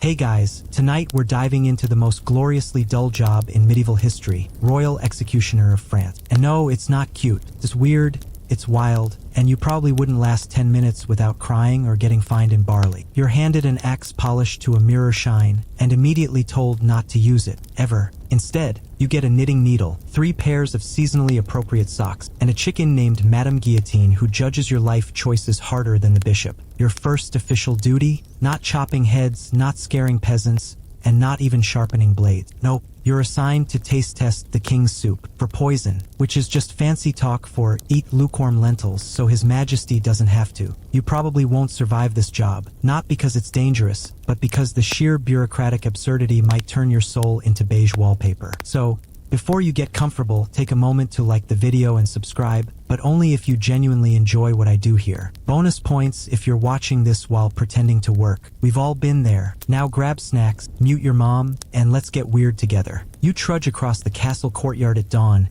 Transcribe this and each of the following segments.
Hey guys, tonight we're diving into the most gloriously dull job in medieval history, Royal Executioner of France. And no, it's not cute. It's weird, it's wild, and you probably wouldn't last 10 minutes without crying or getting fined in barley. You're handed an axe polished to a mirror shine and immediately told not to use it, ever. Instead, you get a knitting needle, 3 pairs of seasonally appropriate socks, and a chicken named Madame Guillotine who judges your life choices harder than the bishop. Your first official duty? Not chopping heads, not scaring peasants, and not even sharpening blades. Nope. You're assigned to taste test the king's soup for poison, which is just fancy talk for eat lukewarm lentils so his majesty doesn't have to. You probably won't survive this job, not because it's dangerous, but because the sheer bureaucratic absurdity might turn your soul into beige wallpaper. So, before you get comfortable, take a moment to like the video and subscribe, but only if you genuinely enjoy what I do here. Bonus points if you're watching this while pretending to work. We've all been there. Now grab snacks, mute your mom, and let's get weird together. You trudge across the castle courtyard at dawn,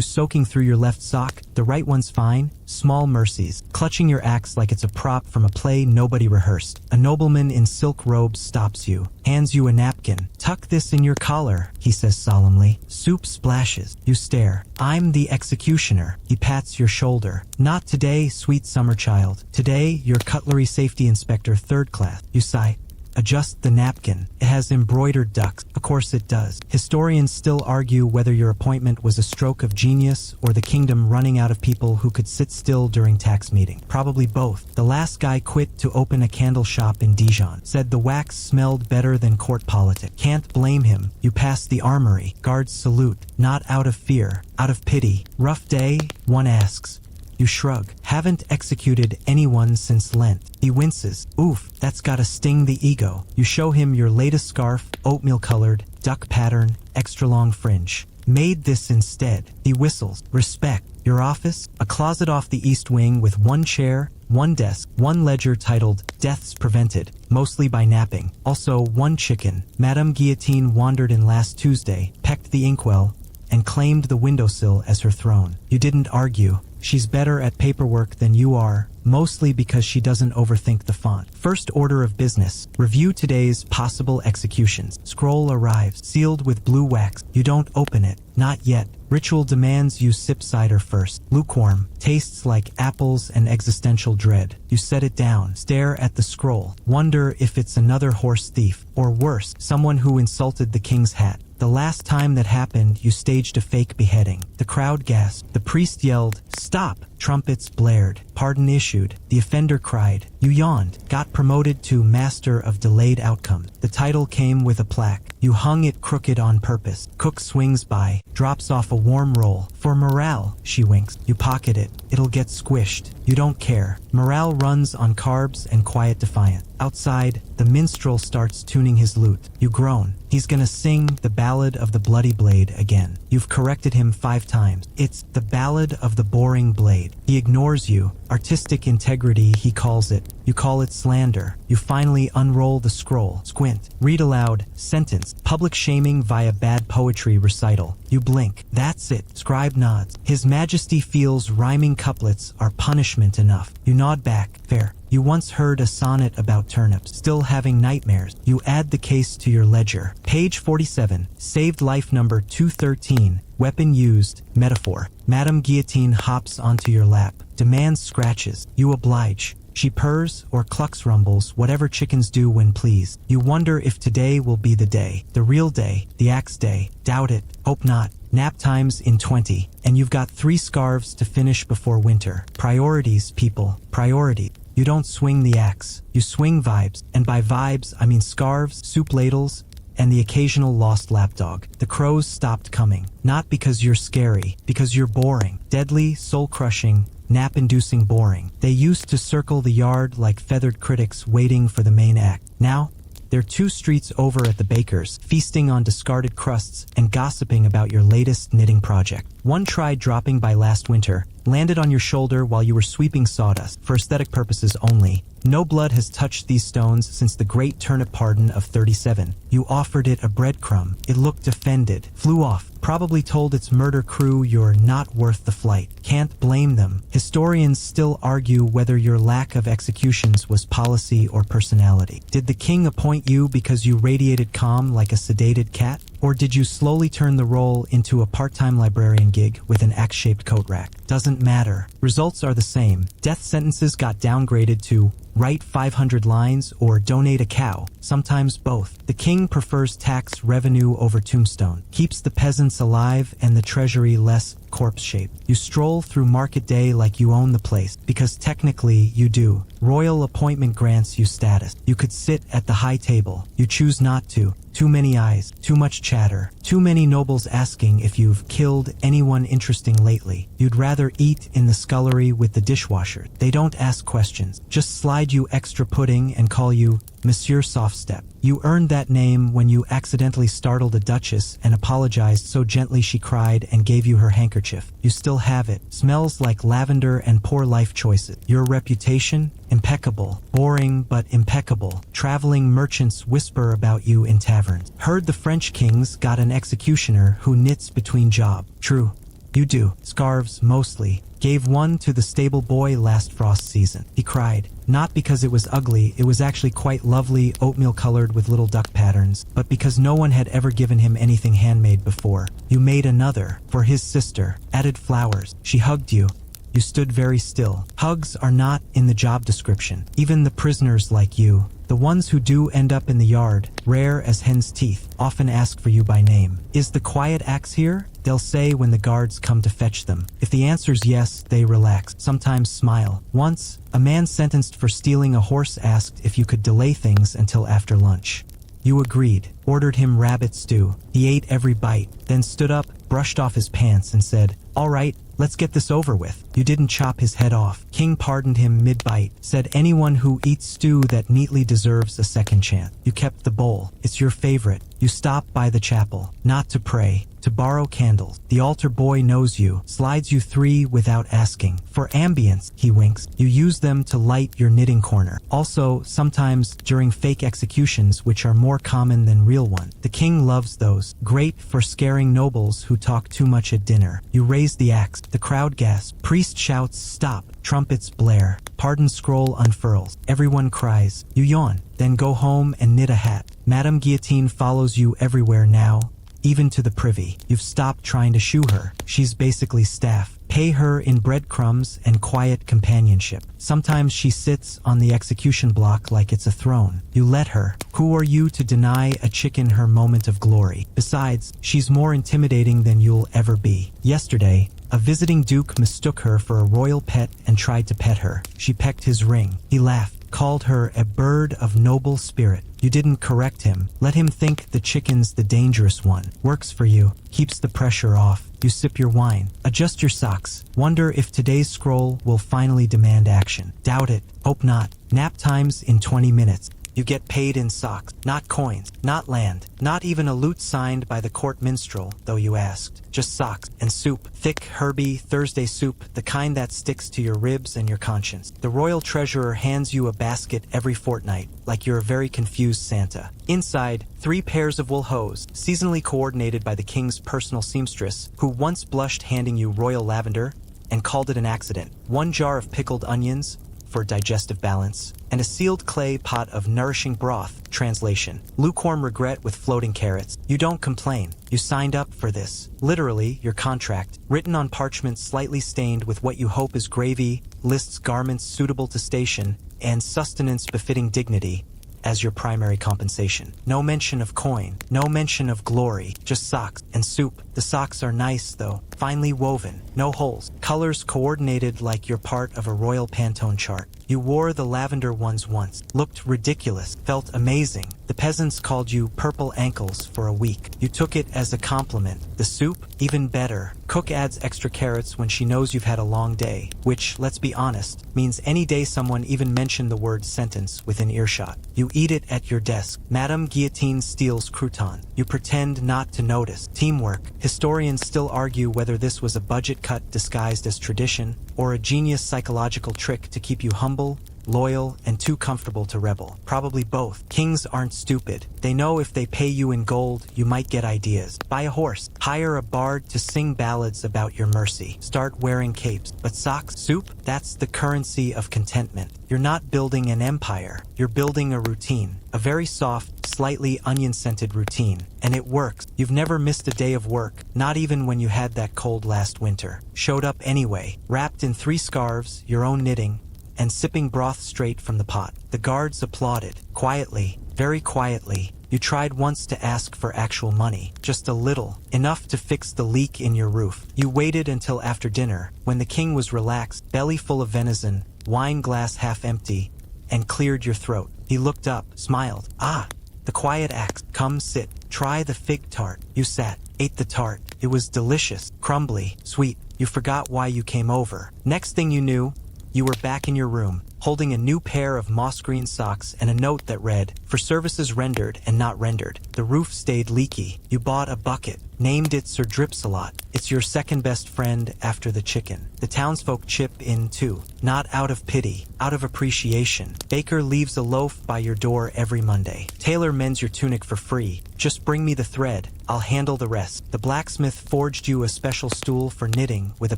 soaking through your left sock, the right one's fine, small mercies, clutching your axe like it's a prop from a play nobody rehearsed. A nobleman in silk robes stops you, hands you a napkin. Tuck this in your collar, he says solemnly. Soup splashes. You stare. I'm the executioner. He pats your shoulder. Not today, sweet summer child. Today, you're cutlery safety inspector 3rd class. You sigh. Adjust the napkin. It has embroidered ducks. Of course it does. Historians still argue whether your appointment was a stroke of genius or the kingdom running out of people who could sit still during tax meeting. Probably both. The last guy quit to open a candle shop in Dijon. Said the wax smelled better than court politics. Can't blame him. You pass the armory. Guards salute. Not out of fear. Out of pity. Rough day? One asks. You shrug. Haven't executed anyone since Lent. He winces. Oof, that's gotta sting the ego. You show him your latest scarf, oatmeal-colored, duck pattern, extra-long fringe. Made this instead. He whistles. Respect. Your office? A closet off the east wing with 1 chair, 1 desk, 1 ledger titled Deaths Prevented, mostly by napping. Also 1 chicken. Madame Guillotine wandered in last Tuesday, pecked the inkwell, and claimed the windowsill as her throne. You didn't argue. She's better at paperwork than you are, mostly because she doesn't overthink the font. First order of business. Review today's possible executions. Scroll arrives, sealed with blue wax. You don't open it. Not yet. Ritual demands you sip cider first. Lukewarm. Tastes like apples and existential dread. You set it down. Stare at the scroll. Wonder if it's another horse thief. Or worse, someone who insulted the king's hat. The last time that happened, you staged a fake beheading. The crowd gasped. The priest yelled, "Stop!" Trumpets blared. Pardon issued. The offender cried. You yawned. Got promoted to Master of Delayed Outcomes. The title came with a plaque. You hung it crooked on purpose. Cook swings by, drops off a warm roll. For morale, she winks. You pocket it. It'll get squished. You don't care. Morale runs on carbs and quiet defiance. Outside, the minstrel starts tuning his lute. You groan. He's gonna sing the Ballad of the Bloody Blade again. You've corrected him 5 times. It's the Ballad of the Boring Blade. He ignores you. Artistic integrity, he calls it. You call it slander. You finally unroll the scroll. Squint. Read aloud. Sentence. Public shaming via bad poetry recital. You blink. That's it. Scribe nods. His Majesty feels rhyming couplets are punishment enough. You nod back. Fair. You once heard a sonnet about turnips, still having nightmares. You add the case to your ledger. Page 47, saved life number 213, weapon used, metaphor. Madame Guillotine hops onto your lap, demands scratches. You oblige. She purrs or clucks rumbles, whatever chickens do when pleased. You wonder if today will be the day, the real day, the axe day. Doubt it. Hope not. Nap time's in 20, and you've got 3 scarves to finish before winter. Priorities, people. Priority. You don't swing the axe. You swing vibes. And by vibes, I mean scarves, soup ladles, and the occasional lost lapdog. The crows stopped coming. Not because you're scary, because you're boring. Deadly, soul-crushing, nap-inducing boring. They used to circle the yard like feathered critics waiting for the main act. Now, they're 2 streets over at the baker's, feasting on discarded crusts and gossiping about your latest knitting project. One tried dropping by last winter, landed on your shoulder while you were sweeping sawdust, for aesthetic purposes only. No blood has touched these stones since the Great Turnip Pardon of 37. You offered it a breadcrumb. It looked offended, flew off, probably told its murder crew you're not worth the flight. Can't blame them. Historians still argue whether your lack of executions was policy or personality. Did the king appoint you because you radiated calm like a sedated cat? Or did you slowly turn the role into a part-time librarian gig with an axe-shaped coat rack? Doesn't matter. Results are the same. Death sentences got downgraded to write 500 lines or donate a cow, sometimes both. The king prefers tax revenue over tombstone, keeps the peasants alive and the treasury less corpse-shaped. You stroll through market day like you own the place, because technically you do. Royal appointment grants you status. You could sit at the high table. You choose not to. Too many eyes, too much chatter, too many nobles asking if you've killed anyone interesting lately. You'd rather eat in the scullery with the dishwasher. They don't ask questions, just slide you extra pudding and call you Monsieur Softstep. You earned that name when you accidentally startled a duchess and apologized so gently she cried and gave you her handkerchief. You still have it. Smells like lavender and poor life choices. Your reputation? Impeccable. Boring but impeccable. Traveling merchants whisper about you in taverns. Heard the French kings got an executioner who knits between job. True. You do. Scarves, mostly. Gave one to the stable boy last frost season. He cried. Not because it was ugly, it was actually quite lovely, oatmeal colored with little duck patterns, but because no one had ever given him anything handmade before. You made another, for his sister, added flowers. She hugged you. You stood very still. Hugs are not in the job description. Even the prisoners like you, the ones who do end up in the yard, rare as hen's teeth, often ask for you by name. Is the quiet axe here? They'll say when the guards come to fetch them. If the answer's yes, they relax, sometimes smile. Once, a man sentenced for stealing a horse asked if you could delay things until after lunch. You agreed, ordered him rabbit stew. He ate every bite, then stood up, brushed off his pants and said, "All right, let's get this over with." You didn't chop his head off. King pardoned him mid-bite, said anyone who eats stew that neatly deserves a second chance. You kept the bowl. It's your favorite. You stop by the chapel, not to pray, to borrow candles. The altar boy knows you, slides you 3 without asking. For ambience, he winks. You use them to light your knitting corner. Also, sometimes during fake executions, which are more common than real ones. The king loves those. Great for scaring nobles who talk too much at dinner. You raise the axe. The crowd gasps. Priest shouts, "Stop." Trumpets blare. Pardon scroll unfurls. Everyone cries. You yawn, then go home and knit a hat. Madame Guillotine follows you everywhere now, even to the privy. You've stopped trying to shoo her. She's basically staff. Pay her in breadcrumbs and quiet companionship. Sometimes she sits on the execution block like it's a throne. You let her. Who are you to deny a chicken her moment of glory? Besides, she's more intimidating than you'll ever be. Yesterday, a visiting duke mistook her for a royal pet and tried to pet her. She pecked his ring. He laughed, called her a bird of noble spirit. You didn't correct him. Let him think the chicken's the dangerous one. Works for you. Keeps the pressure off. You sip your wine. Adjust your socks. Wonder if today's scroll will finally demand action. Doubt it. Hope not. Nap time's in 20 minutes. You get paid in socks, not coins, not land, not even a lute signed by the court minstrel, though you asked. Just socks and soup, thick, herby, Thursday soup, the kind that sticks to your ribs and your conscience. The royal treasurer hands you a basket every fortnight, like you're a very confused Santa. Inside, 3 pairs of wool hose, seasonally coordinated by the king's personal seamstress, who once blushed handing you royal lavender and called it an accident. 1 jar of pickled onions, for digestive balance, and a sealed clay pot of nourishing broth, translation, lukewarm regret with floating carrots. You don't complain. You signed up for this. Literally, your contract, written on parchment slightly stained with what you hope is gravy, lists garments suitable to station, and sustenance befitting dignity as your primary compensation. No mention of coin, no mention of glory, just socks and soup. The socks are nice though, finely woven, no holes, colors coordinated like you're part of a royal Pantone chart. You wore the lavender ones once, looked ridiculous, felt amazing. The peasants called you purple ankles for a week. You took it as a compliment. The soup, even better. Cook adds extra carrots when she knows you've had a long day, which, let's be honest, means any day someone even mentioned the word sentence within earshot. You eat it at your desk. Madame Guillotine steals crouton. You pretend not to notice. Teamwork. Historians still argue whether this was a budget cut disguised as tradition, or a genius psychological trick to keep you humble, loyal, and too comfortable to rebel. Probably both. Kings aren't stupid. They know if they pay you in gold, you might get ideas. Buy a horse. Hire a bard to sing ballads about your mercy. Start wearing capes. But socks? Soup? That's the currency of contentment. You're not building an empire. You're building a routine. A very soft, slightly onion-scented routine. And it works. You've never missed a day of work, not even when you had that cold last winter. Showed up anyway, wrapped in 3 scarves, your own knitting, and sipping broth straight from the pot. The guards applauded. Quietly, very quietly. You tried once to ask for actual money. Just a little. Enough to fix the leak in your roof. You waited until after dinner, when the king was relaxed, belly full of venison, wine glass half empty, and cleared your throat. He looked up, smiled. Ah, the quiet axe. Come sit. Try the fig tart. You sat, ate the tart. It was delicious, crumbly, sweet. You forgot why you came over. Next thing you knew, you were back in your room, holding a new pair of moss green socks and a note that read, "For services rendered and not rendered." The roof stayed leaky. You bought a bucket, named it Sir Dripsalot. It's your second best friend after the chicken. The townsfolk chip in too, not out of pity, out of appreciation. Baker leaves a loaf by your door every Monday. Tailor mends your tunic for free. Just bring me the thread. I'll handle the rest. The blacksmith forged you a special stool for knitting with a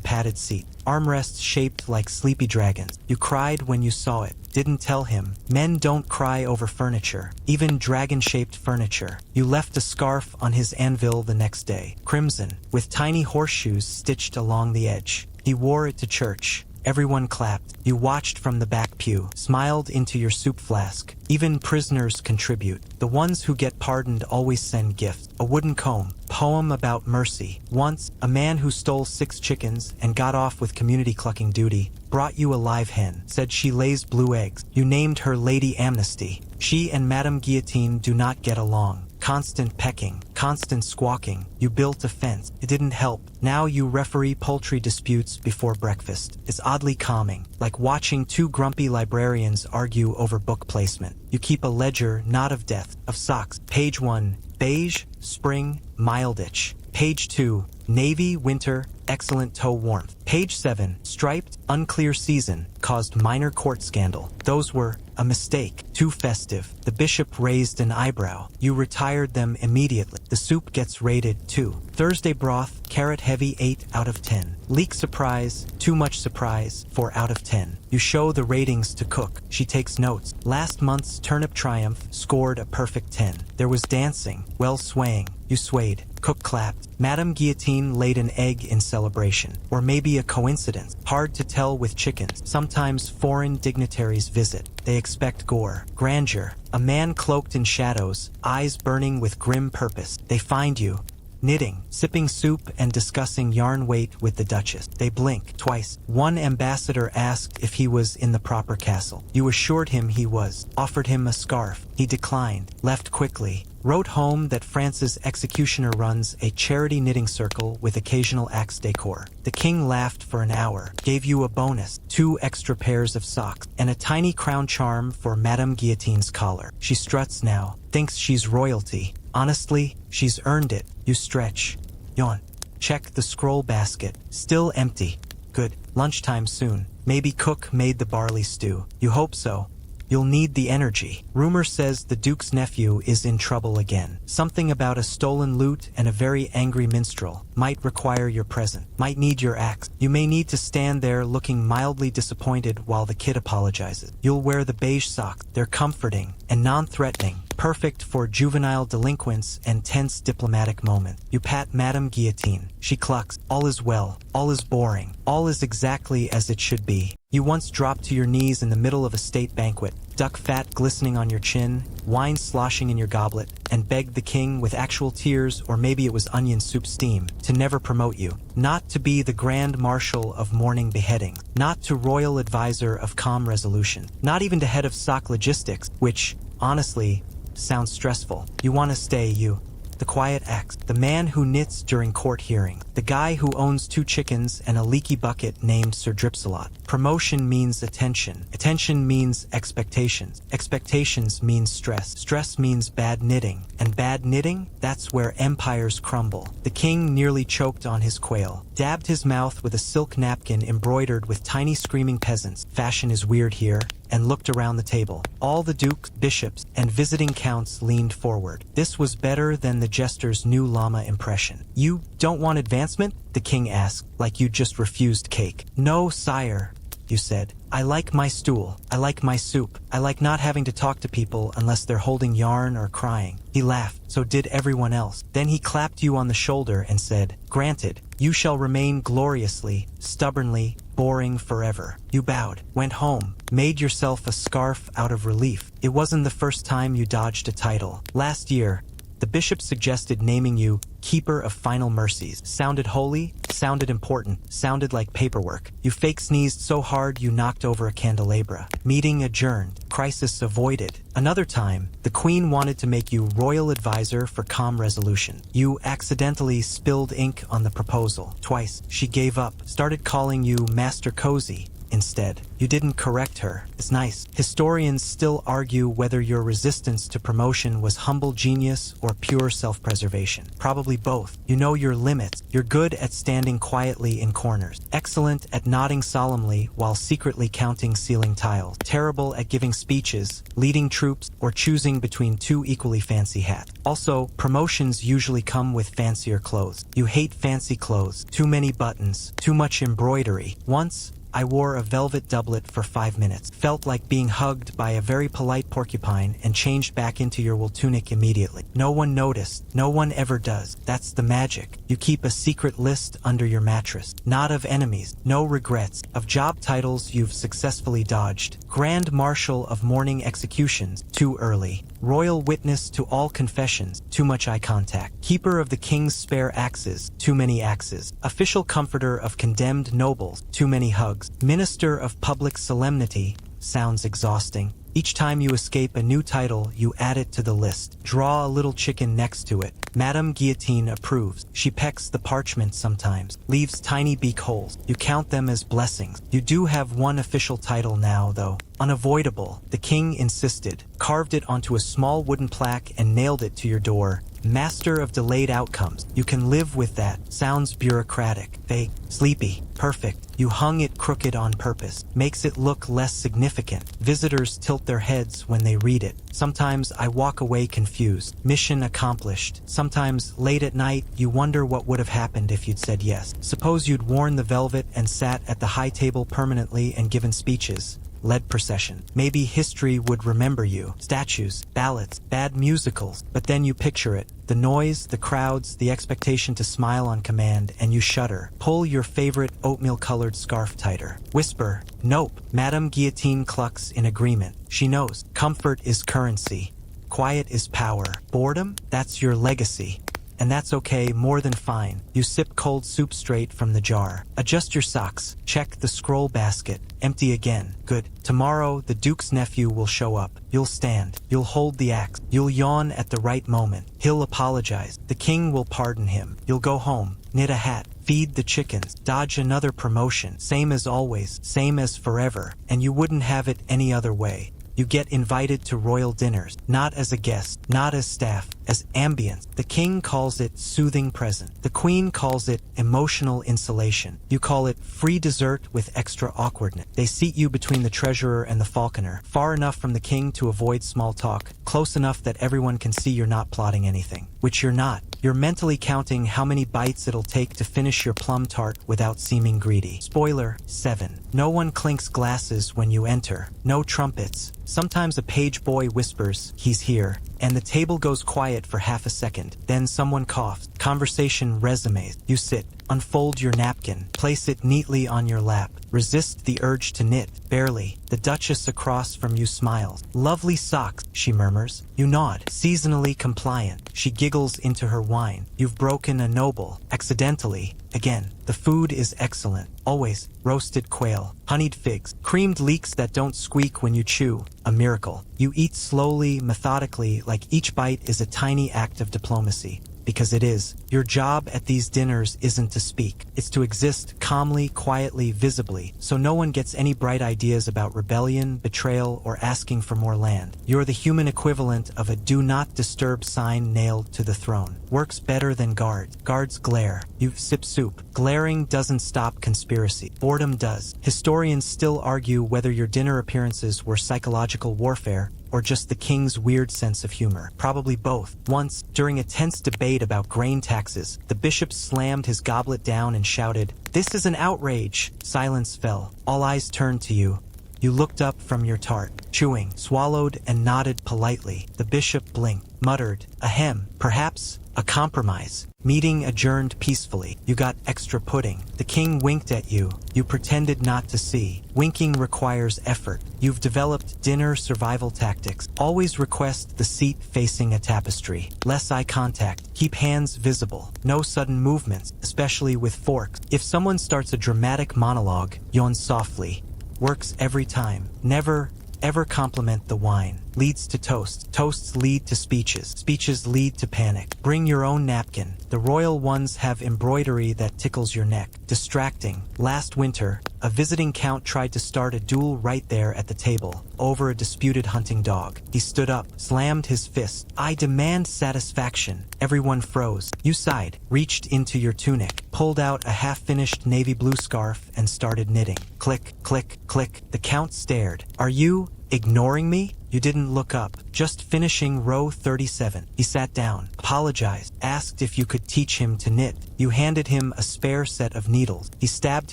padded seat. Armrests shaped like sleepy dragons. You cried when you saw it. Didn't tell him. Men don't cry over furniture, even dragon-shaped furniture. You left a scarf on his anvil the next day, crimson, with tiny horseshoes stitched along the edge. He wore it to church. Everyone clapped. You watched from the back pew, smiled into your soup flask. Even prisoners contribute. The ones who get pardoned always send gifts. A wooden comb. Poem about mercy. Once, a man who stole 6 chickens and got off with community clucking duty brought you a live hen, said she lays blue eggs. You named her Lady Amnesty. She and Madame Guillotine do not get along. Constant pecking, constant squawking. You built a fence. It didn't help. Now you referee poultry disputes before breakfast. It's oddly calming, like watching 2 grumpy librarians argue over book placement. You keep a ledger not of death, of socks. Page 1, beige, spring, mildish. Page 2, navy, winter, excellent toe warmth. Page 7, striped, unclear season, caused minor court scandal. Those were a mistake, too festive. The bishop raised an eyebrow. You retired them immediately. The soup gets rated 2. Thursday broth, carrot heavy, 8 out of 10. Leek surprise, too much surprise, 4 out of 10. You show the ratings to Cook. She takes notes. Last month's turnip triumph scored a perfect 10. There was dancing, well swaying. You swayed. Cook clapped. Madame Guillotine laid an egg in celebration. Or maybe a coincidence. Hard to tell with chickens. Sometimes foreign dignitaries visit. They expect gore, grandeur. A man cloaked in shadows, eyes burning with grim purpose. They find you, knitting, sipping soup, and discussing yarn weight with the Duchess. They blink twice. One ambassador asked if he was in the proper castle. You assured him he was. Offered him a scarf. He declined. Left quickly. Wrote home that France's executioner runs a charity knitting circle with occasional axe decor. The king laughed for an hour, gave you a bonus, 2 extra pairs of socks, and a tiny crown charm for Madame Guillotine's collar. She struts now, thinks she's royalty. Honestly, she's earned it. You stretch. Yawn. Check the scroll basket. Still empty. Good. Lunchtime soon. Maybe Cook made the barley stew. You hope so. You'll need the energy. Rumor says the Duke's nephew is in trouble again. Something about a stolen lute and a very angry minstrel. Might require your presence. Might need your axe. You may need to stand there looking mildly disappointed while the kid apologizes. You'll wear the beige socks. They're comforting and non-threatening. Perfect for juvenile delinquents and tense diplomatic moments. You pat Madame Guillotine. She clucks. All is well. All is boring. All is exactly as it should be. You once dropped to your knees in the middle of a state banquet, duck fat glistening on your chin, wine sloshing in your goblet, and begged the king with actual tears, or maybe it was onion soup steam, to never promote you. Not to be the grand marshal of morning beheading. Not to royal advisor of calm resolution. Not even to head of SOC logistics, which, honestly, sounds stressful. You want to stay, you. The quiet axe. The man who knits during court hearing. The guy who owns 2 chickens and a leaky bucket named Sir Dripsalot. Promotion means attention. Attention means expectations. Expectations means stress. Stress means bad knitting. And bad knitting? That's where empires crumble. The king nearly choked on his quail, dabbed his mouth with a silk napkin embroidered with tiny screaming peasants. Fashion is weird here. And looked around the table. All the dukes, bishops, and visiting counts leaned forward. This was better than the jester's new llama impression. You don't want advancement? The king asked, like you just refused cake. No, sire, you said. I like my stool. I like my soup. I like not having to talk to people unless they're holding yarn or crying. He laughed. So did everyone else. Then he clapped you on the shoulder and said, granted, you shall remain gloriously, stubbornly, boring forever. You bowed, went home, made yourself a scarf out of relief. It wasn't the first time you dodged a title. Last year, the bishop suggested naming you Keeper of Final Mercies. Sounded holy, sounded important, sounded like paperwork. You fake sneezed so hard you knocked over a candelabra. Meeting adjourned. Crisis avoided. Another time, the queen wanted to make you royal advisor for calm resolution. You accidentally spilled ink on the proposal. Twice, she gave up, started calling you Master Cozy. Instead, you didn't correct her. It's nice. Historians still argue whether your resistance to promotion was humble genius or pure self-preservation. Probably both. You know your limits. You're good at standing quietly in corners. Excellent at nodding solemnly while secretly counting ceiling tiles. Terrible at giving speeches, leading troops, or choosing between 2 equally fancy hats. Also, promotions usually come with fancier clothes. You hate fancy clothes. Too many buttons. Too much embroidery. Once, I wore a velvet doublet for 5 minutes, felt like being hugged by a very polite porcupine, and changed back into your wool tunic immediately. No one noticed. No one ever does. That's the magic. You keep a secret list under your mattress. Not of enemies, no regrets, of job titles you've successfully dodged. Grand Marshal of Morning Executions, too early. Royal Witness to all confessions, too much eye contact. Keeper of the King's spare axes, too many axes. Official comforter of condemned nobles, too many hugs. Minister of Public Solemnity, sounds exhausting. Each time you escape a new title, you add it to the list. Draw a little chicken next to it. Madame Guillotine approves. She pecks the parchment sometimes, leaves tiny beak holes. You count them as blessings. You do have one official title now, though. Unavoidable, the king insisted. Carved it onto a small wooden plaque and nailed it to your door. Master of Delayed Outcomes. You can live with that. Sounds bureaucratic, fake, sleepy, perfect. You hung it crooked on purpose. Makes it look less significant. Visitors tilt their heads when they read it. Sometimes I walk away confused. Mission accomplished. Sometimes, late at night, you wonder what would have happened if you'd said yes. Suppose you'd worn the velvet and sat at the high table permanently and given speeches. Led procession. Maybe history would remember you. Statues, ballads, bad musicals. But then you picture it. The noise, the crowds, the expectation to smile on command, and you shudder. Pull your favorite oatmeal-colored scarf tighter. Whisper, nope. Madame Guillotine clucks in agreement. She knows. Comfort is currency. Quiet is power. Boredom? That's your legacy. And that's okay, more than fine. You sip cold soup straight from the jar. Adjust your socks. Check the scroll basket. Empty again. Good. Tomorrow, the Duke's nephew will show up. You'll stand. You'll hold the axe. You'll yawn at the right moment. He'll apologize. The king will pardon him. You'll go home. Knit a hat. Feed the chickens. Dodge another promotion. Same as always. Same as forever. And you wouldn't have it any other way. You get invited to royal dinners, not as a guest, not as staff, as ambience. The king calls it soothing present. The queen calls it emotional insulation. You call it free dessert with extra awkwardness. They seat you between the treasurer and the falconer, far enough from the king to avoid small talk, close enough that everyone can see you're not plotting anything, which you're not. You're mentally counting how many bites it'll take to finish your plum tart without seeming greedy. Spoiler 7. No one clinks glasses when you enter. No trumpets. Sometimes a page boy whispers, "He's here," and the table goes quiet for half a second. Then someone coughs. Conversation resumes. You sit, unfold your napkin, place it neatly on your lap. Resist the urge to knit. Barely. The Duchess across from you smiles. "Lovely socks," she murmurs. You nod. Seasonally compliant. She giggles into her wine. You've broken a noble. Accidentally. Again. The food is excellent. Always. Roasted quail. Honeyed figs. Creamed leeks that don't squeak when you chew. A miracle. You eat slowly, methodically, like each bite is a tiny act of diplomacy. because it is. Your job at these dinners isn't to speak. It's to exist calmly, quietly, visibly, so no one gets any bright ideas about rebellion, betrayal, or asking for more land. You're the human equivalent of a do not disturb sign nailed to the throne. Works better than guards. Guards glare. You sip soup. Glaring doesn't stop conspiracy. Boredom does. Historians still argue whether your dinner appearances were psychological warfare or just the king's weird sense of humor. Probably both. Once, during a tense debate about grain taxes, the bishop slammed his goblet down and shouted, "This is an outrage!" Silence fell. All eyes turned to you. You looked up from your tart, chewing, swallowed, and nodded politely. The bishop blinked, muttered, "Ahem, perhaps a compromise." Meeting adjourned peacefully. You got extra pudding. The king winked at you. You pretended not to see. Winking requires effort. You've developed dinner survival tactics. Always request the seat facing a tapestry. Less eye contact. Keep hands visible. No sudden movements, especially with forks. If someone starts a dramatic monologue, yawn softly. Works every time. Never, ever compliment the wine. Leads to toasts. Toasts lead to speeches. Speeches lead to panic. Bring your own napkin. The royal ones have embroidery that tickles your neck. Distracting. Last winter, a visiting count tried to start a duel right there at the table, over a disputed hunting dog. He stood up, slammed his fist. "I demand satisfaction." Everyone froze. You sighed, reached into your tunic, pulled out a half-finished navy blue scarf, and started knitting. Click, click, click. The count stared. "Are you ignoring me?" You didn't look up, just finishing row 37. He sat down, apologized, asked if you could teach him to knit. You handed him a spare set of needles. He stabbed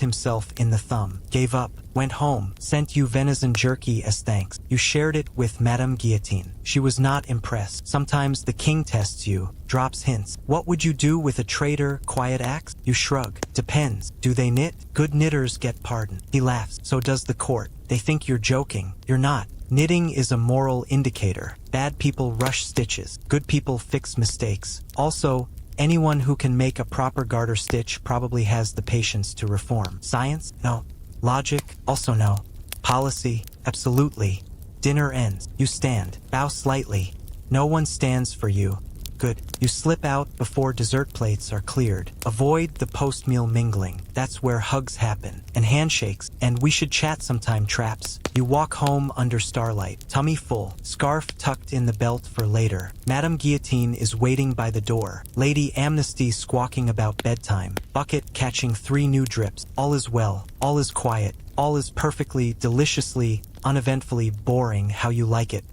himself in the thumb, gave up, went home, sent you venison jerky as thanks. You shared it with Madame Guillotine. She was not impressed. Sometimes the king tests you, drops hints. "What would you do with a traitor, quiet acts?" You shrug. "Depends. Do they knit? Good knitters get pardoned." He laughs. "So does the court. They think you're joking. You're not. Knitting is a moral indicator. Bad people rush stitches. Good people fix mistakes. Also, anyone who can make a proper garter stitch probably has the patience to reform. Science? No. Logic? Also no. Policy? Absolutely. Dinner ends. You stand. Bow slightly. No one stands for you. Good. You slip out before dessert plates are cleared. Avoid the post-meal mingling. That's where hugs happen. And handshakes. And "we should chat sometime" traps. You walk home under starlight. Tummy full. Scarf tucked in the belt for later. Madame Guillotine is waiting by the door. Lady Amnesty squawking about bedtime. Bucket catching 3 new drips. All is well. All is quiet. All is perfectly, deliciously, uneventfully boring how you like it.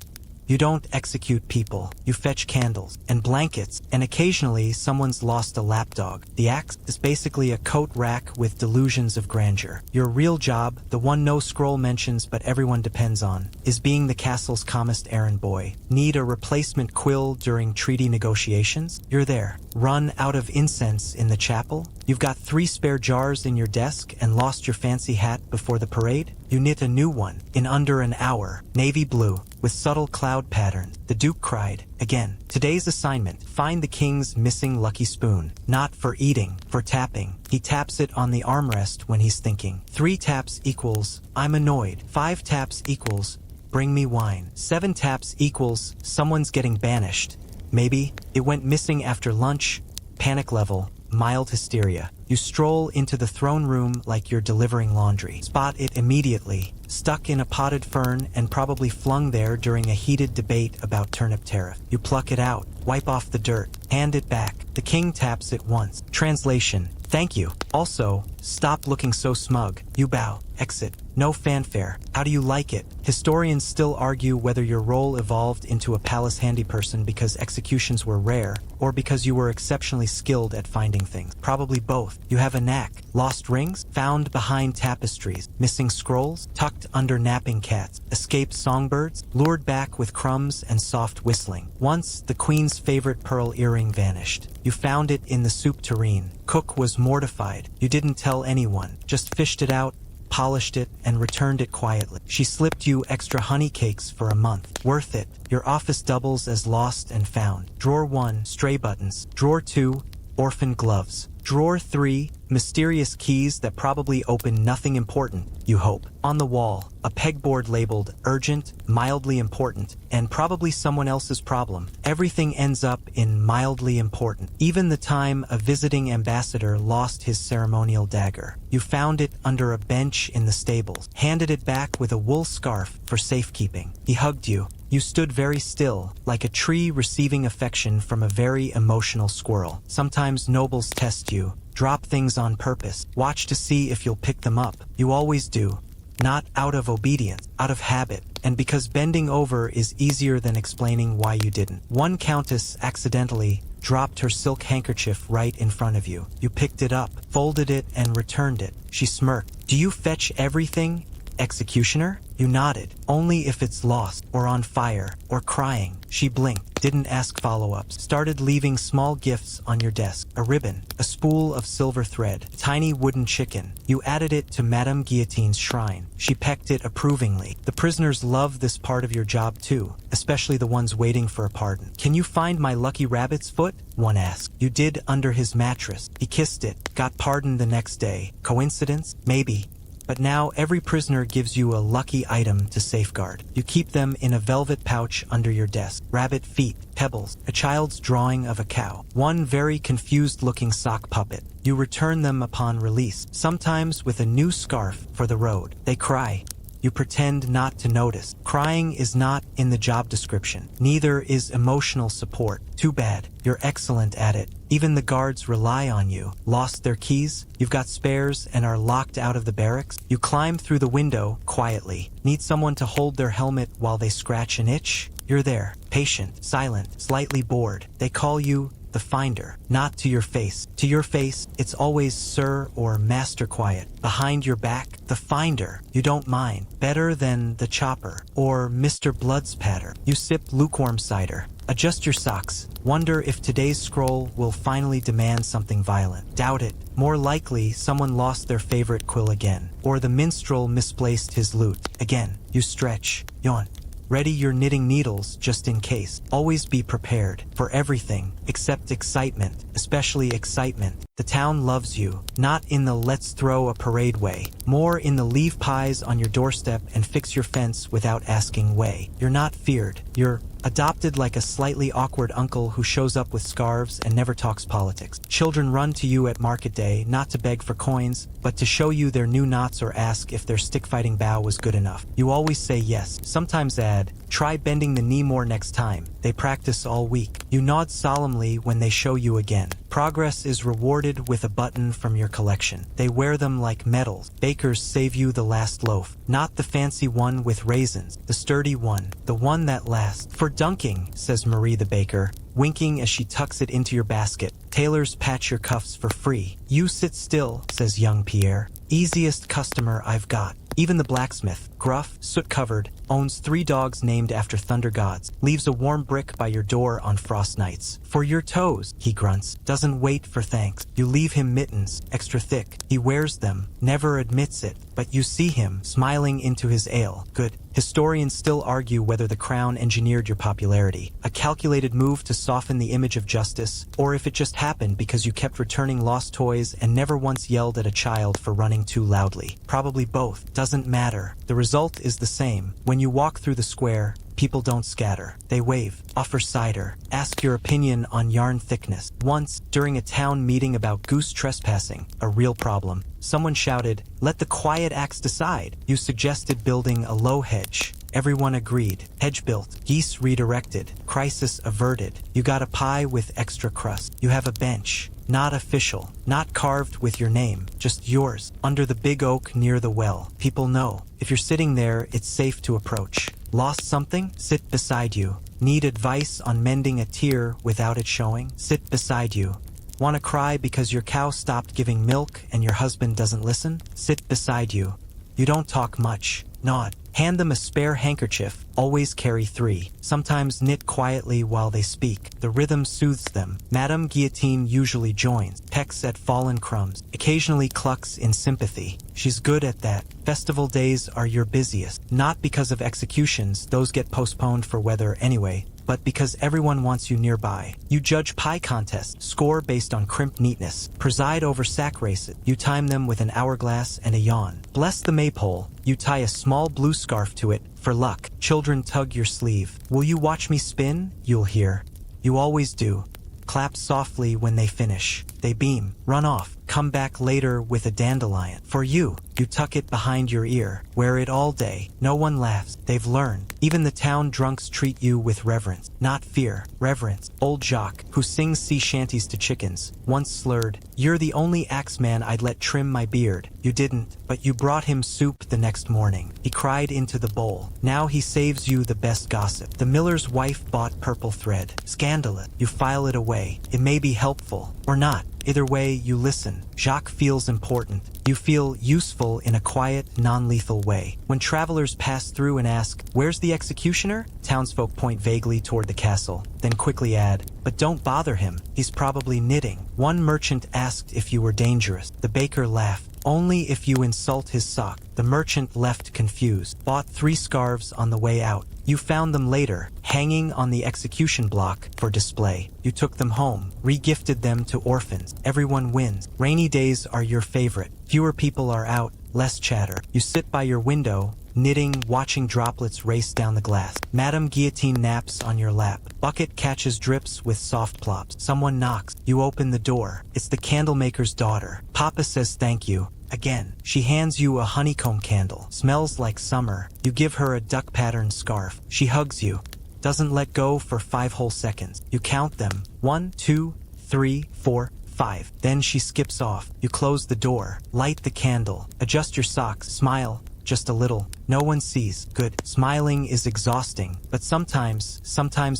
You don't execute people. You fetch candles and blankets, and occasionally someone's lost a lapdog. The axe is basically a coat rack with delusions of grandeur. Your real job, the one no scroll mentions but everyone depends on, is being the castle's calmest errand boy. Need a replacement quill during treaty negotiations? You're there. Run out of incense in the chapel? You've got 3 spare jars in your desk and lost your fancy hat before the parade? You knit a new one in under an hour. Navy blue, with subtle cloud patterns. The Duke cried. Again. Today's assignment, find the king's missing lucky spoon. Not for eating, for tapping. He taps it on the armrest when he's thinking. 3 taps equals, "I'm annoyed." 5 taps equals, "Bring me wine." 7 taps equals, "Someone's getting banished." Maybe it went missing after lunch. Panic level, mild hysteria. You stroll into the throne room like you're delivering laundry. Spot it immediately, stuck in a potted fern and probably flung there during a heated debate about turnip tariff. You pluck it out, wipe off the dirt, hand it back. The king taps it once. Translation: "Thank you. Also, stop looking so smug." You bow, exit. No fanfare. How do you like it? Historians still argue whether your role evolved into a palace handyperson because executions were rare, or because you were exceptionally skilled at finding things. Probably both. You have a knack. Lost rings? Found behind tapestries. Missing scrolls? Tucked under napping cats. Escaped songbirds? Lured back with crumbs and soft whistling. Once, the queen's favorite pearl earring vanished. You found it in the soup tureen. Cook was mortified. You didn't tell anyone. Just fished it out, polished it, and returned it quietly. She slipped you extra honey cakes for a month. Worth it. Your office doubles as lost and found. Drawer 1, stray buttons. Drawer 2, orphan gloves. Drawer 3, mysterious keys that probably open nothing important, you hope. On the wall, a pegboard labeled urgent, mildly important, and probably someone else's problem. Everything ends up in mildly important. Even the time a visiting ambassador lost his ceremonial dagger. You found it under a bench in the stables, handed it back with a wool scarf for safekeeping. He hugged you. You stood very still, like a tree receiving affection from a very emotional squirrel. Sometimes nobles test you, drop things on purpose, watch to see if you'll pick them up. You always do. Not out of obedience, out of habit, and because bending over is easier than explaining why you didn't. One countess accidentally dropped her silk handkerchief right in front of you. You picked it up, folded it, and returned it. She smirked. "Do you fetch everything, executioner?" You nodded. "Only if it's lost, or on fire, or crying." She blinked, didn't ask follow-ups, started leaving small gifts on your desk. A ribbon, a spool of silver thread, tiny wooden chicken. You added it to Madame Guillotine's shrine. She pecked it approvingly. The prisoners love this part of your job too, especially the ones waiting for a pardon. "Can you find my lucky rabbit's foot?" one asked. You did under his mattress. He kissed it, got pardoned the next day. Coincidence? Maybe. But now every prisoner gives you a lucky item to safeguard. You keep them in a velvet pouch under your desk. Rabbit feet, pebbles, a child's drawing of a cow, one very confused-looking sock puppet. You return them upon release, sometimes with a new scarf for the road. They cry. You pretend not to notice. Crying is not in the job description. Neither is emotional support. Too bad. You're excellent at it. Even the guards rely on you. Lost their keys? You've got spares and are locked out of the barracks? You climb through the window quietly. Need someone to hold their helmet while they scratch an itch? You're there. Patient, silent, slightly bored. They call you the finder. Not to your face. To your face, it's always Sir or Master Quiet. Behind your back, the finder. You don't mind. Better than the chopper or Mr. Bloodspatter. You sip lukewarm cider. Adjust your socks. Wonder if today's scroll will finally demand something violent. Doubt it. More likely, someone lost their favorite quill again. Or the minstrel misplaced his lute. Again, you stretch. Yawn. Ready your knitting needles just in case. Always be prepared for everything except excitement, especially excitement. The town loves you, not in the let's throw a parade way, more in the leave pies on your doorstep and fix your fence without asking way. You're not feared. You're adopted like a slightly awkward uncle who shows up with scarves and never talks politics. Children run to you at market day, not to beg for coins, but to show you their new knots or ask if their stick-fighting bow was good enough. You always say yes, sometimes add, "Try bending the knee more next time." They practice all week. You nod solemnly when they show you again. Progress is rewarded with a button from your collection. They wear them like medals. Bakers save you the last loaf. Not the fancy one with raisins, the sturdy one, the one that lasts. "For dunking," says Marie the baker, winking as she tucks it into your basket. "Tailors patch your cuffs for free." "You sit still," says young Pierre. "Easiest customer I've got." Even the blacksmith, gruff, soot-covered, owns 3 dogs named after thunder gods, leaves a warm brick by your door on frost nights. "For your toes," he grunts, doesn't wait for thanks. You leave him mittens, extra thick. He wears them, never admits it, but you see him smiling into his ale. Good. Historians still argue whether the crown engineered your popularity, a calculated move to soften the image of justice, or if it just happened because you kept returning lost toys and never once yelled at a child for running too loudly. Probably both. Doesn't matter. The result is the same. When you walk through the square, people don't scatter. They wave, offer cider, ask your opinion on yarn thickness. Once, during a town meeting about goose trespassing, a real problem, someone shouted, "Let the quiet axe decide." You suggested building a low hedge. Everyone agreed. Hedge built. Geese redirected. Crisis averted. You got a pie with extra crust. You have a bench. Not official. Not carved with your name. Just yours. Under the big oak near the well. People know. If you're sitting there, it's safe to approach. Lost something? Sit beside you. Need advice on mending a tear without it showing? Sit beside you. Want to cry because your cow stopped giving milk and your husband doesn't listen? Sit beside you. You don't talk much. Nod. Hand them a spare handkerchief. Always carry 3. Sometimes knit quietly while they speak. The rhythm soothes them. Madame Guillotine usually joins, pecks at fallen crumbs, occasionally clucks in sympathy. She's good at that. Festival days are your busiest. Not because of executions, those get postponed for weather anyway, but because everyone wants you nearby. You judge pie contests, score based on crimp neatness, preside over sack races. You time them with an hourglass and a yawn. Bless the maypole. You tie a small blue scarf to it, for luck. Children tug your sleeve. Will you watch me spin? You'll hear. You always do. Clap softly when they finish. They beam, run off, come back later with a dandelion. For you, you tuck it behind your ear, wear it all day. No one laughs. They've learned. Even the town drunks treat you with reverence, not fear. Reverence. Old Jacques, who sings sea shanties to chickens, once slurred, "You're the only axeman I'd let trim my beard." You didn't, but you brought him soup the next morning. He cried into the bowl. Now he saves you the best gossip. The miller's wife bought purple thread. Scandalous. You file it away. It may be helpful, or not. Either way, you listen. Jacques feels important. You feel useful in a quiet, non-lethal way. When travelers pass through and ask, "Where's the executioner?" townsfolk point vaguely toward the castle, then quickly add, "But don't bother him. He's probably knitting." One merchant asked if you were dangerous. The baker laughed. "Only if you insult his sock." The merchant left confused. Bought 3 scarves on the way out. You found them later, hanging on the execution block for display. You took them home, re-gifted them to orphans. Everyone wins. Rainy days are your favorite. Fewer people are out, less chatter. You sit by your window, knitting, watching droplets race down the glass. Madame Guillotine naps on your lap. Bucket catches drips with soft plops. Someone knocks. You open the door. It's the candlemaker's daughter. Papa says thank you. Again, she hands you a honeycomb candle. Smells like summer. You give her a duck-patterned scarf. She hugs you. Doesn't let go for 5 whole seconds. You count them. 1, 2, 3, 4, 5. Then she skips off. You close the door. Light the candle. Adjust your socks. Smile. Just a little. No one sees. Good. Smiling is exhausting, but sometimes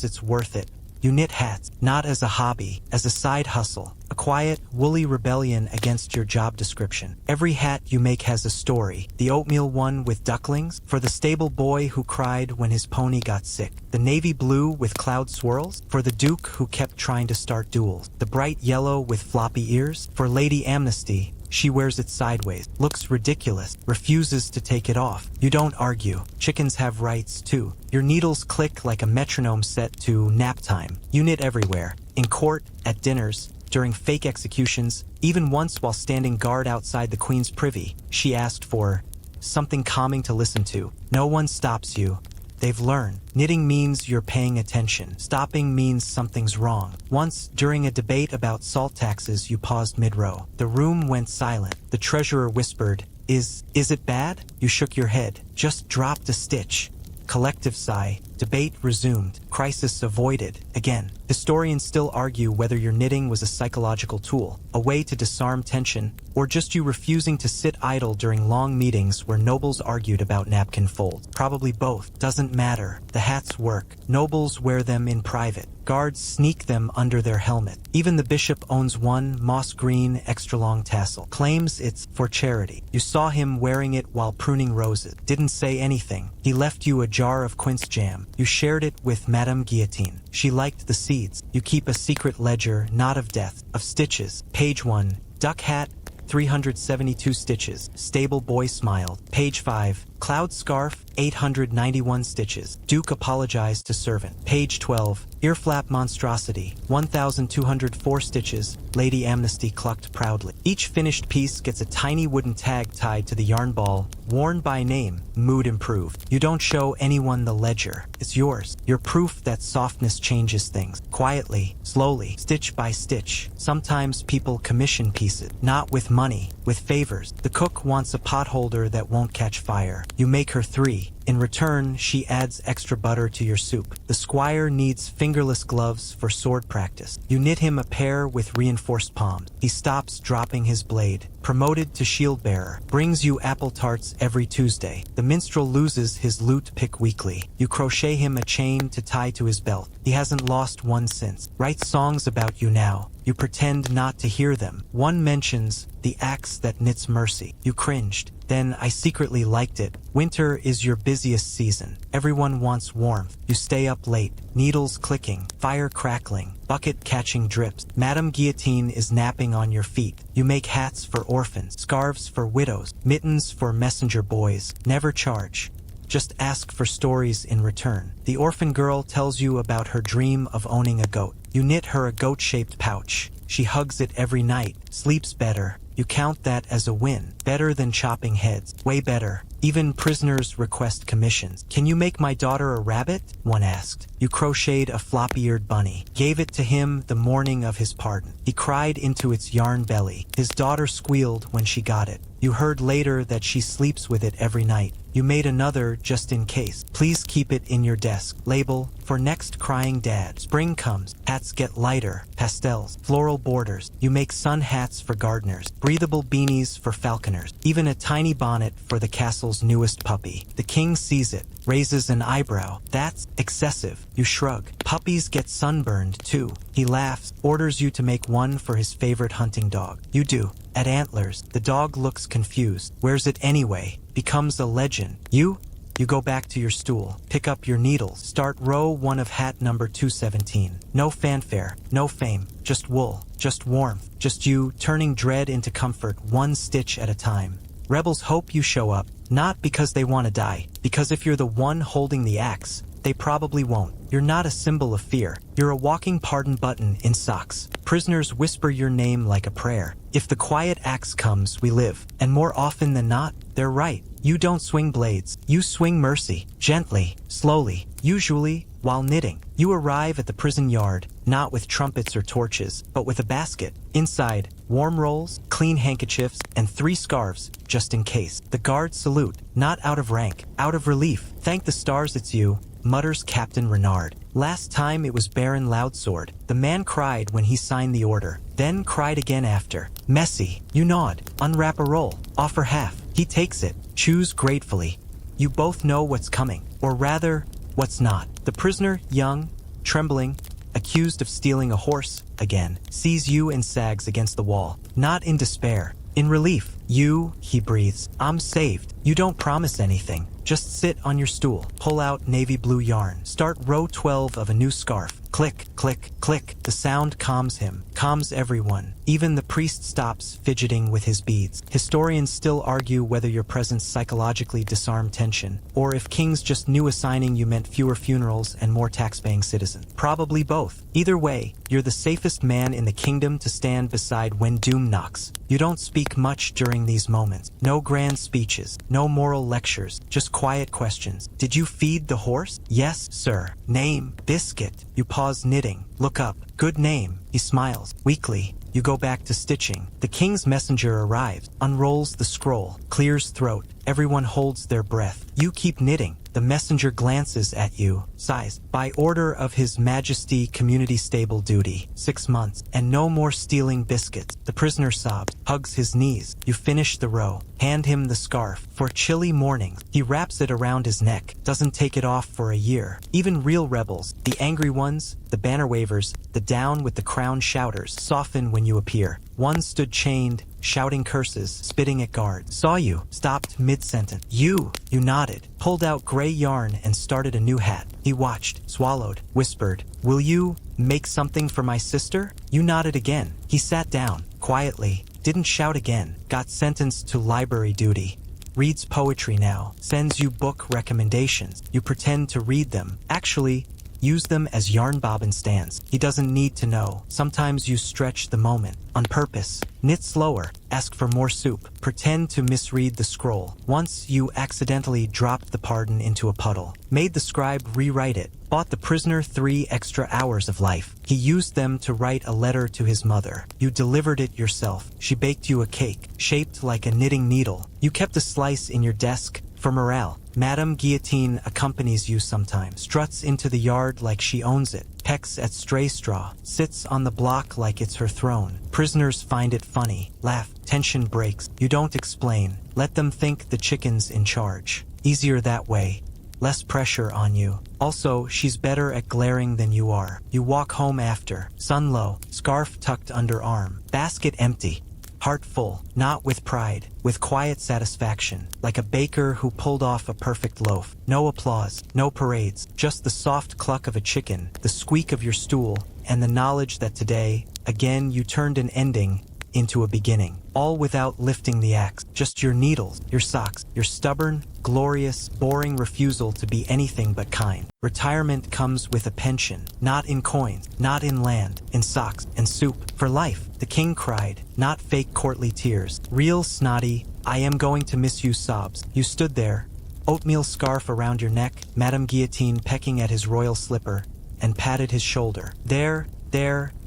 it's worth it. You knit hats, not as a hobby, as a side hustle, a quiet, woolly rebellion against your job description. Every hat you make has a story. The oatmeal one with ducklings, for the stable boy who cried when his pony got sick. The navy blue with cloud swirls, for the duke who kept trying to start duels. The bright yellow with floppy ears, for Lady Amnesty. She wears it sideways, looks ridiculous, refuses to take it off. You don't argue. Chickens have rights too. Your needles click like a metronome set to nap time. You knit everywhere. In court, at dinners, during fake executions, even once while standing guard outside the Queen's privy. She asked for something calming to listen to. No one stops you. They've learned. Knitting means you're paying attention. Stopping means something's wrong. Once, during a debate about salt taxes, you paused mid-row. The room went silent. The treasurer whispered, Is it bad?" You shook your head. "Just dropped a stitch." Collective sigh. Debate resumed. Crisis avoided. Again. Historians still argue whether your knitting was a psychological tool, a way to disarm tension, or just you refusing to sit idle during long meetings where nobles argued about napkin folds. Probably both. Doesn't matter. The hats work. Nobles wear them in private. Guards sneak them under their helmet. Even the bishop owns one moss green extra-long tassel. Claims it's for charity. You saw him wearing it while pruning roses. Didn't say anything. He left you a jar of quince jam. You shared it with Madame Guillotine. She liked the seeds. You keep a secret ledger, not of death, of stitches. Page 1. Duck hat, 372 stitches. Stable boy smiled. Page 5. Cloud scarf, 891 stitches. Duke apologized to servant. Page 12. Earflap monstrosity, 1,204 stitches. Lady Amnesty clucked proudly. Each finished piece gets a tiny wooden tag tied to the yarn ball, worn by name. Mood improved. You don't show anyone the ledger. It's yours. You're proof that softness changes things. Quietly, slowly, stitch by stitch. Sometimes people commission pieces, not with money, with favors. The cook wants a potholder that won't catch fire. You make her 3. In return, she adds extra butter to your soup. The squire needs fingerless gloves for sword practice. You knit him a pair with reinforced palms. He stops dropping his blade. Promoted to shield bearer. Brings you apple tarts every Tuesday. The minstrel loses his lute pick weekly. You crochet him a chain to tie to his belt. He hasn't lost one since. Writes songs about you now. You pretend not to hear them. One mentions the axe that knits mercy. You cringed. Then I secretly liked it. Winter is your busiest season. Everyone wants warmth. You stay up late. Needles clicking. Fire crackling. Bucket catching drips. Madame Guillotine is napping on your feet. You make hats for orphans. Scarves for widows. Mittens for messenger boys. Never charge. just ask for stories in return. The orphan girl tells you about her dream of owning a goat. You knit her a goat-shaped pouch. She hugs it every night, sleeps better. You count that as a win. Better than chopping heads. Way better. Even prisoners request commissions. Can you make my daughter a rabbit? One asked. You crocheted a floppy-eared bunny. Gave it to him the morning of his pardon. He cried into its yarn belly. His daughter squealed when she got it. You heard later that she sleeps with it every night. You made another just in case. Please keep it in your desk. Label, for next crying dad. Spring comes. Hats get lighter. Pastels. Floral borders. You make sun hats for gardeners. Breathable beanies for falconers. Even a tiny bonnet for the castle's newest puppy. The king sees it. Raises an eyebrow. That's excessive. You shrug. Puppies get sunburned too. He laughs. Orders you to make one for his favorite hunting dog. You do. At Antlers, the dog looks confused. Wears it anyway. Becomes a legend. You go back to your stool. Pick up your needles. Start row 1 of hat number 217. No fanfare. No fame. Just wool. Just warmth. Just you turning dread into comfort 1 stitch at a time. Rebels hope you show up. Not because they want to die. Because if you're the one holding the axe, they probably won't. You're not a symbol of fear. You're a walking pardon button in socks. Prisoners whisper your name like a prayer. If the quiet axe comes, we live. And more often than not, they're right. You don't swing blades. You swing mercy. Gently. Slowly. Usually, while knitting. You arrive at the prison yard, not with trumpets or torches, but with a basket. Inside, warm rolls, clean handkerchiefs, and 3 scarves, just in case. The guards salute, not out of rank, out of relief. Thank the stars it's you, mutters Captain Renard. Last time it was Baron Loudsword. The man cried when he signed the order, then cried again after. Messy. You nod. Unwrap a roll. Offer half. He takes it. Chews gratefully. You both know what's coming. Or rather, what's not. The prisoner, young, trembling, accused of stealing a horse, again, sees you and sags against the wall. Not in despair. In relief. He breathes. I'm saved. You don't promise anything. Just sit on your stool. Pull out navy blue yarn. Start row 12 of a new scarf. Click, click, click. The sound calms him. Calms everyone. Even the priest stops fidgeting with his beads. Historians still argue whether your presence psychologically disarmed tension, or if kings just knew assigning you meant fewer funerals and more tax-paying citizens. Probably both. Either way, you're the safest man in the kingdom to stand beside when doom knocks. You don't speak much during these moments. No grand speeches. No moral lectures. Just quiet questions. Did you feed the horse? Yes, sir. Name? Biscuit. You pause knitting. Look up. Good name. He smiles. Weakly. You go back to stitching. The king's messenger arrives, unrolls the scroll, clears throat. Everyone holds their breath. You keep knitting. The messenger glances at you, sighs. By order of His Majesty, community stable duty. 6 months, and no more stealing biscuits. The prisoner sobs, hugs his knees. You finish the row. Hand him the scarf. For chilly mornings, he wraps it around his neck. Doesn't take it off for a year. Even real rebels, the angry ones, the banner wavers, the down with the crown shouters, soften when you appear. One stood chained, shouting curses, spitting at guards. Saw you, stopped mid-sentence. You nodded, pulled out gray yarn and started a new hat. He watched, swallowed, whispered, "Will you make something for my sister?" You nodded again. He sat down, quietly, didn't shout again, got sentenced to library duty. Reads poetry now, sends you book recommendations. You pretend to read them. Actually, use them as yarn bobbin stands. He doesn't need to know. Sometimes you stretch the moment. On purpose. Knit slower. Ask for more soup. Pretend to misread the scroll. Once you accidentally dropped the pardon into a puddle. Made the scribe rewrite it. Bought the prisoner 3 extra hours of life. He used them to write a letter to his mother. You delivered it yourself. She baked you a cake, shaped like a knitting needle. You kept a slice in your desk. For morale, Madame Guillotine accompanies you sometimes, struts into the yard like she owns it, pecks at stray straw, sits on the block like it's her throne. Prisoners find it funny, laugh, tension breaks. You don't explain. Let them think the chicken's in charge. Easier that way. Less pressure on you. Also, she's better at glaring than you are. You walk home after, sun low, scarf tucked under arm, basket empty. Heart full, not with pride, with quiet satisfaction, like a baker who pulled off a perfect loaf. No applause, no parades, just the soft cluck of a chicken, the squeak of your stool, and the knowledge that today, again you turned an ending into a beginning, all without lifting the axe. Just your needles, your socks, your stubborn, glorious, boring refusal to be anything but kind. Retirement comes with a pension, not in coins, not in land, in socks and soup. For life, the king cried, not fake courtly tears, real snotty, I am going to miss you sobs. You stood there, oatmeal scarf around your neck, Madame Guillotine pecking at his royal slipper, and patted his shoulder. There,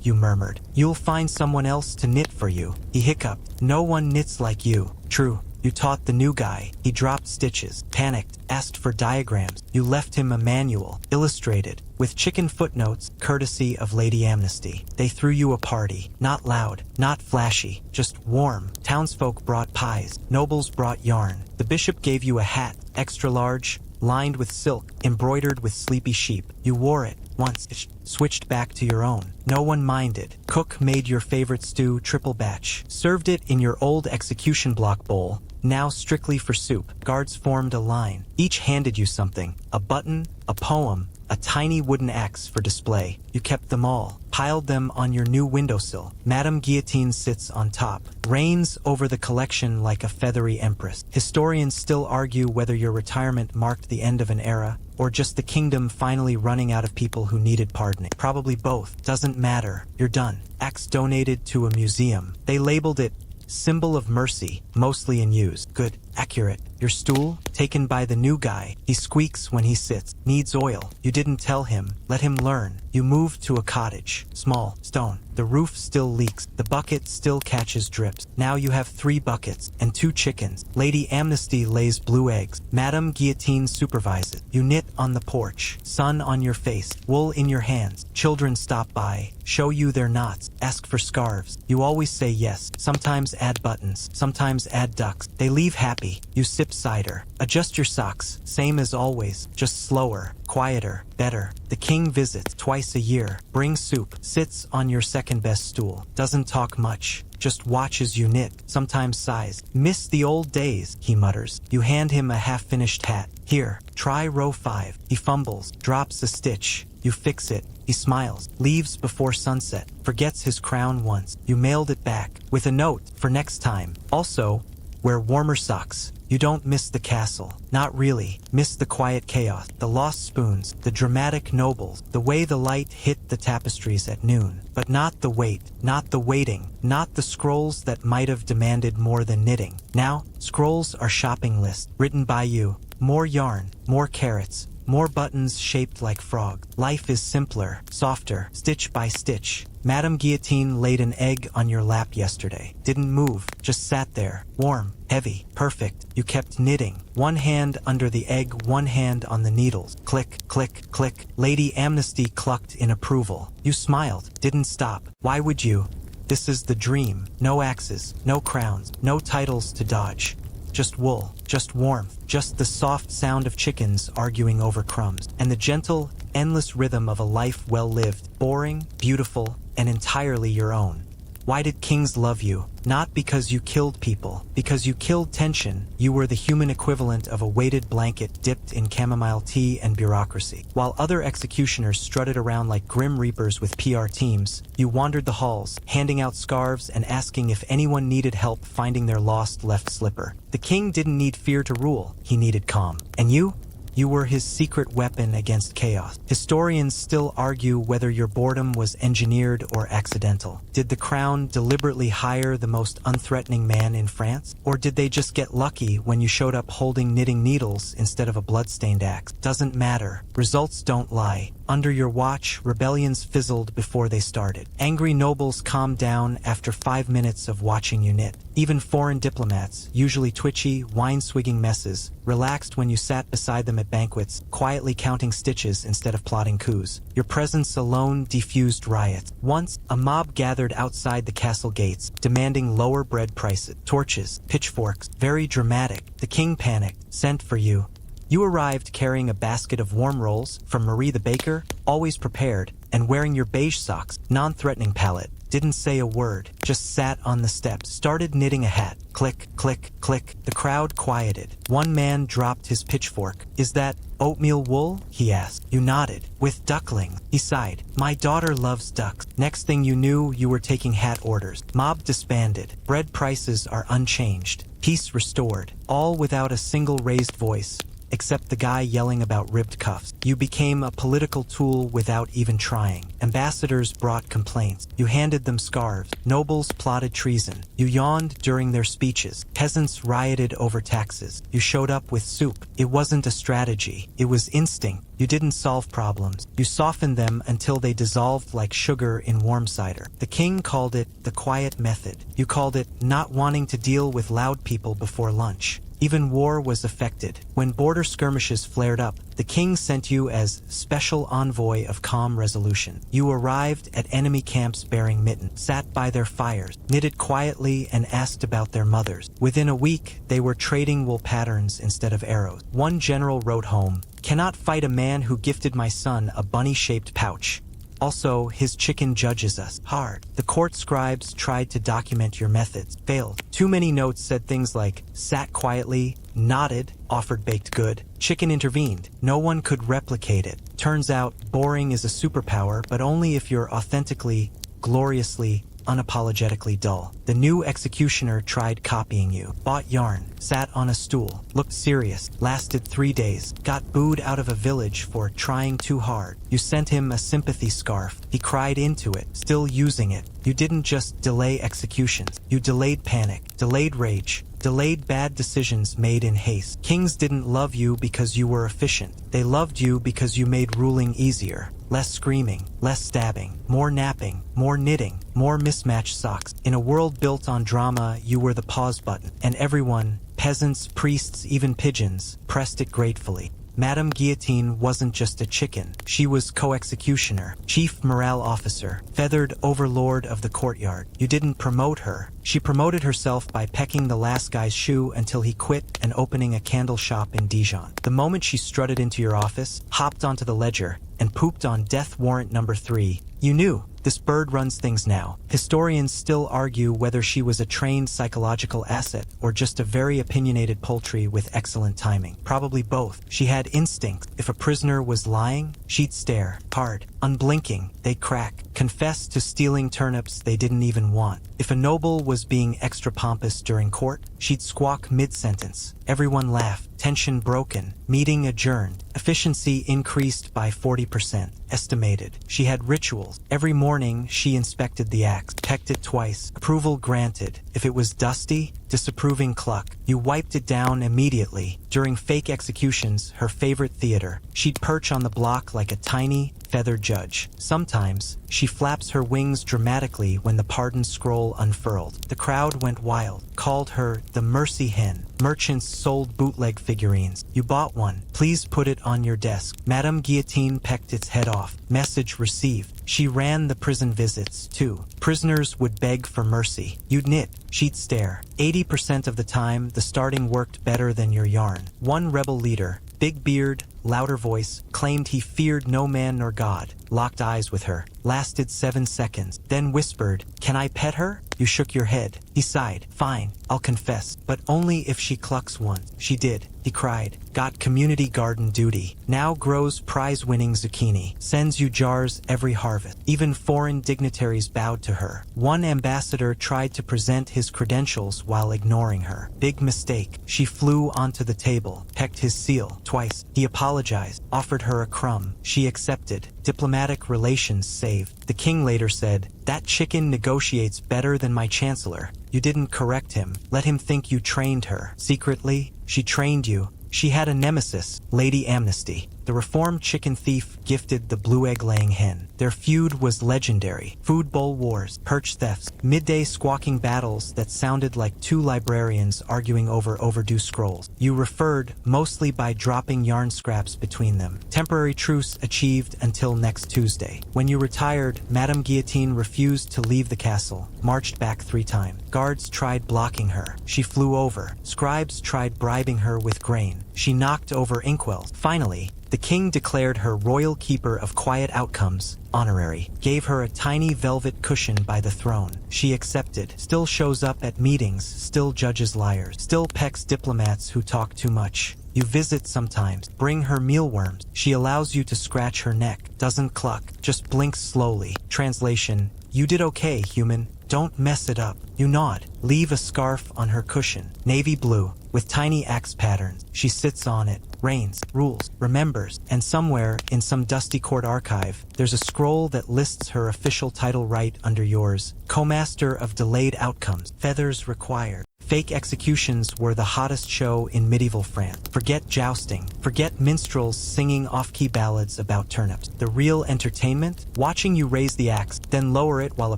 you murmured. You'll find someone else to knit for you. He hiccuped. No one knits like you. True. You taught the new guy. He dropped stitches, panicked, asked for diagrams. You left him a manual, illustrated, with chicken footnotes, courtesy of Lady Amnesty. They threw you a party. Not loud, not flashy, just warm. Townsfolk brought pies. Nobles brought yarn. The bishop gave you a hat, extra large, lined with silk, embroidered with sleepy sheep. You wore it. Once it switched back to your own. No one minded. Cook made your favorite stew triple batch. Served it in your old execution block bowl, now strictly for soup. Guards formed a line. Each handed you something. A button, a poem, a tiny wooden axe for display. You kept them all, piled them on your new windowsill. Madame Guillotine sits on top, reigns over the collection like a feathery empress. Historians still argue whether your retirement marked the end of an era, or just the kingdom finally running out of people who needed pardoning. Probably both. Doesn't matter. You're done. Axe donated to a museum. They labeled it symbol of mercy, mostly in use. Good. Accurate. Your stool, taken by the new guy. He squeaks when he sits. Needs oil. You didn't tell him. Let him learn. You moved to a cottage. Small. Stone. The roof still leaks. The bucket still catches drips. Now you have 3 buckets and 2 chickens. Lady Amnesty lays blue eggs. Madame Guillotine supervises. You knit on the porch. Sun on your face. Wool in your hands. Children stop by. Show you their knots. Ask for scarves. You always say yes. Sometimes add buttons. Sometimes add ducks. They leave happy. You sip cider. Adjust your socks. Same as always. Just slower. Quieter. Better. The king visits twice a year. Brings soup. Sits on your second best stool. Doesn't talk much. Just watches you knit. Sometimes sighs. Miss the old days, he mutters. You hand him a half-finished hat. Here, try row 5. He fumbles. Drops a stitch. You fix it. He smiles. Leaves before sunset. Forgets his crown once. You mailed it back. With a note for next time. Also, wear warmer socks. You don't miss the castle. Not really. Miss the quiet chaos, the lost spoons, the dramatic nobles, the way the light hit the tapestries at noon. But not the wait, not the waiting, not the scrolls that might have demanded more than knitting. Now, scrolls are shopping lists, written by you. More yarn, more carrots, more buttons shaped like frogs. Life is simpler, softer, stitch by stitch. Madame Guillotine laid an egg on your lap yesterday. Didn't move, just sat there. Warm, heavy, perfect. You kept knitting. One hand under the egg, one hand on the needles. Click, click, click. Lady Amnesty clucked in approval. You smiled, didn't stop. Why would you? This is the dream. No axes, no crowns, no titles to dodge. Just wool, just warmth, just the soft sound of chickens arguing over crumbs, and the gentle, endless rhythm of a life well lived, boring, beautiful, and entirely your own. Why did kings love you? Not because you killed people, because you killed tension. You were the human equivalent of a weighted blanket dipped in chamomile tea and bureaucracy. While other executioners strutted around like grim reapers with PR teams, you wandered the halls, handing out scarves and asking if anyone needed help finding their lost left slipper. The king didn't need fear to rule, he needed calm. And you? You were his secret weapon against chaos. Historians still argue whether your boredom was engineered or accidental. Did the crown deliberately hire the most unthreatening man in France? Or did they just get lucky when you showed up holding knitting needles instead of a blood-stained axe? Doesn't matter. Results don't lie. Under your watch, rebellions fizzled before they started. Angry nobles calmed down after 5 minutes of watching you knit. Even foreign diplomats, usually twitchy, wine-swigging messes, relaxed when you sat beside them at banquets, quietly counting stitches instead of plotting coups. Your presence alone defused riots. Once, a mob gathered outside the castle gates, demanding lower bread prices. Torches, pitchforks, very dramatic. The king panicked, sent for you. You arrived carrying a basket of warm rolls from Marie the baker, always prepared, and wearing your beige socks, non-threatening palette. Didn't say a word, just sat on the steps, started knitting a hat. Click, click, click. The crowd quieted. One man dropped his pitchfork. Is that Oatmeal wool? He asked. You nodded. With duckling. He sighed. My daughter loves ducks. Next thing you knew, you were taking hat orders. Mob disbanded. Bread prices are unchanged. Peace restored. All without a single raised voice, except the guy yelling about ribbed cuffs. You became a political tool without even trying. Ambassadors brought complaints. You handed them scarves. Nobles plotted treason. You yawned during their speeches. Peasants rioted over taxes. You showed up with soup. It wasn't a strategy. It was instinct. You didn't solve problems. You softened them until they dissolved like sugar in warm cider. The king called it the quiet method. You called it not wanting to deal with loud people before lunch. Even war was affected. When border skirmishes flared up, the king sent you as special envoy of calm resolution. You arrived at enemy camps bearing mittens, sat by their fires, knitted quietly and asked about their mothers. Within a week, they were trading wool patterns instead of arrows. One general wrote home, "Cannot fight a man who gifted my son a bunny-shaped pouch. Also, his chicken judges us hard." The court scribes tried to document your methods, failed. Too many notes said things like, sat quietly, nodded, offered baked good. Chicken intervened. No one could replicate it. Turns out, boring is a superpower, but only if you're authentically, gloriously, unapologetically dull. The new executioner tried copying you, bought yarn, sat on a stool, looked serious, lasted 3 days, got booed out of a village for trying too hard. You sent him a sympathy scarf. He cried into it, still using it. You didn't just delay executions. You delayed panic, delayed rage, delayed bad decisions made in haste. Kings didn't love you because you were efficient. They loved you because you made ruling easier. Less screaming, less stabbing, more napping, more knitting, more mismatched socks. In a world built on drama, you were the pause button. And everyone, peasants, priests, even pigeons, pressed it gratefully. Madame Guillotine wasn't just a chicken. She was co-executioner, chief morale officer, feathered overlord of the courtyard. You didn't promote her. She promoted herself by pecking the last guy's shoe until he quit and opening a candle shop in Dijon. The moment she strutted into your office, hopped onto the ledger, and pooped on death warrant number 3, you knew. This bird runs things now. Historians still argue whether she was a trained psychological asset or just a very opinionated poultry with excellent timing. Probably both. She had instinct. If a prisoner was lying, she'd stare, hard, unblinking. They'd crack, confess to stealing turnips they didn't even want. If a noble was being extra pompous during court, she'd squawk mid-sentence. Everyone laughed. Tension broken. Meeting adjourned. Efficiency increased by 40%. Estimated. She had rituals. Every morning, she inspected the axe, pecked it twice. Approval granted. If it was dusty, disapproving cluck. You wiped it down immediately. During fake executions, her favorite theater, she'd perch on the block like a tiny, feathered judge. Sometimes, she flaps her wings dramatically when the pardon scroll unfurled. The crowd went wild, called her the Mercy Hen. Merchants sold bootleg figurines. You bought one. Please put it on your desk. Madame Guillotine pecked its head off. Message received. She ran the prison visits, too. Prisoners would beg for mercy. You'd knit. She'd stare. 80% of the time, the starting worked better than your yarn. One rebel leader, big beard, louder voice, claimed he feared no man nor God. Locked eyes with her. Lasted 7 seconds. Then whispered, "Can I pet her?" You shook your head. He sighed. "Fine, I'll confess. But only if she clucks once." She did. He cried. Got community garden duty. Now grows prize-winning zucchini. Sends you jars every harvest. Even foreign dignitaries bowed to her. One ambassador tried to present his credentials while ignoring her. Big mistake. She flew onto the table, pecked his seal twice. He apologized, offered her a crumb. She accepted. Diplomatic relations saved. The king later said, "That chicken negotiates better than my chancellor." You didn't correct him. Let him think you trained her. Secretly, she trained you. She had a nemesis, Lady Amnesty. The reformed chicken thief gifted the blue egg-laying hen. Their feud was legendary. Food bowl wars, perch thefts, midday squawking battles that sounded like two librarians arguing over overdue scrolls. You referred, mostly by dropping yarn scraps between them. Temporary truce achieved until next Tuesday. When you retired, Madame Guillotine refused to leave the castle, marched back 3 times. Guards tried blocking her. She flew over. Scribes tried bribing her with grain. She knocked over inkwells. Finally, the king declared her royal keeper of quiet outcomes, honorary, gave her a tiny velvet cushion by the throne. She accepted, still shows up at meetings, still judges liars, still pecks diplomats who talk too much. You visit sometimes, bring her mealworms. She allows you to scratch her neck, doesn't cluck, just blinks slowly. Translation: you did okay, human. Don't mess it up. You nod. Leave a scarf on her cushion. Navy blue, with tiny axe patterns. She sits on it. Reigns, rules, remembers, and somewhere, in some dusty court archive, there's a scroll that lists her official title right under yours. Co-master of delayed outcomes. Feathers required. Fake executions were the hottest show in medieval France. Forget jousting. Forget minstrels singing off-key ballads about turnips. The real entertainment? Watching you raise the axe, then lower it while a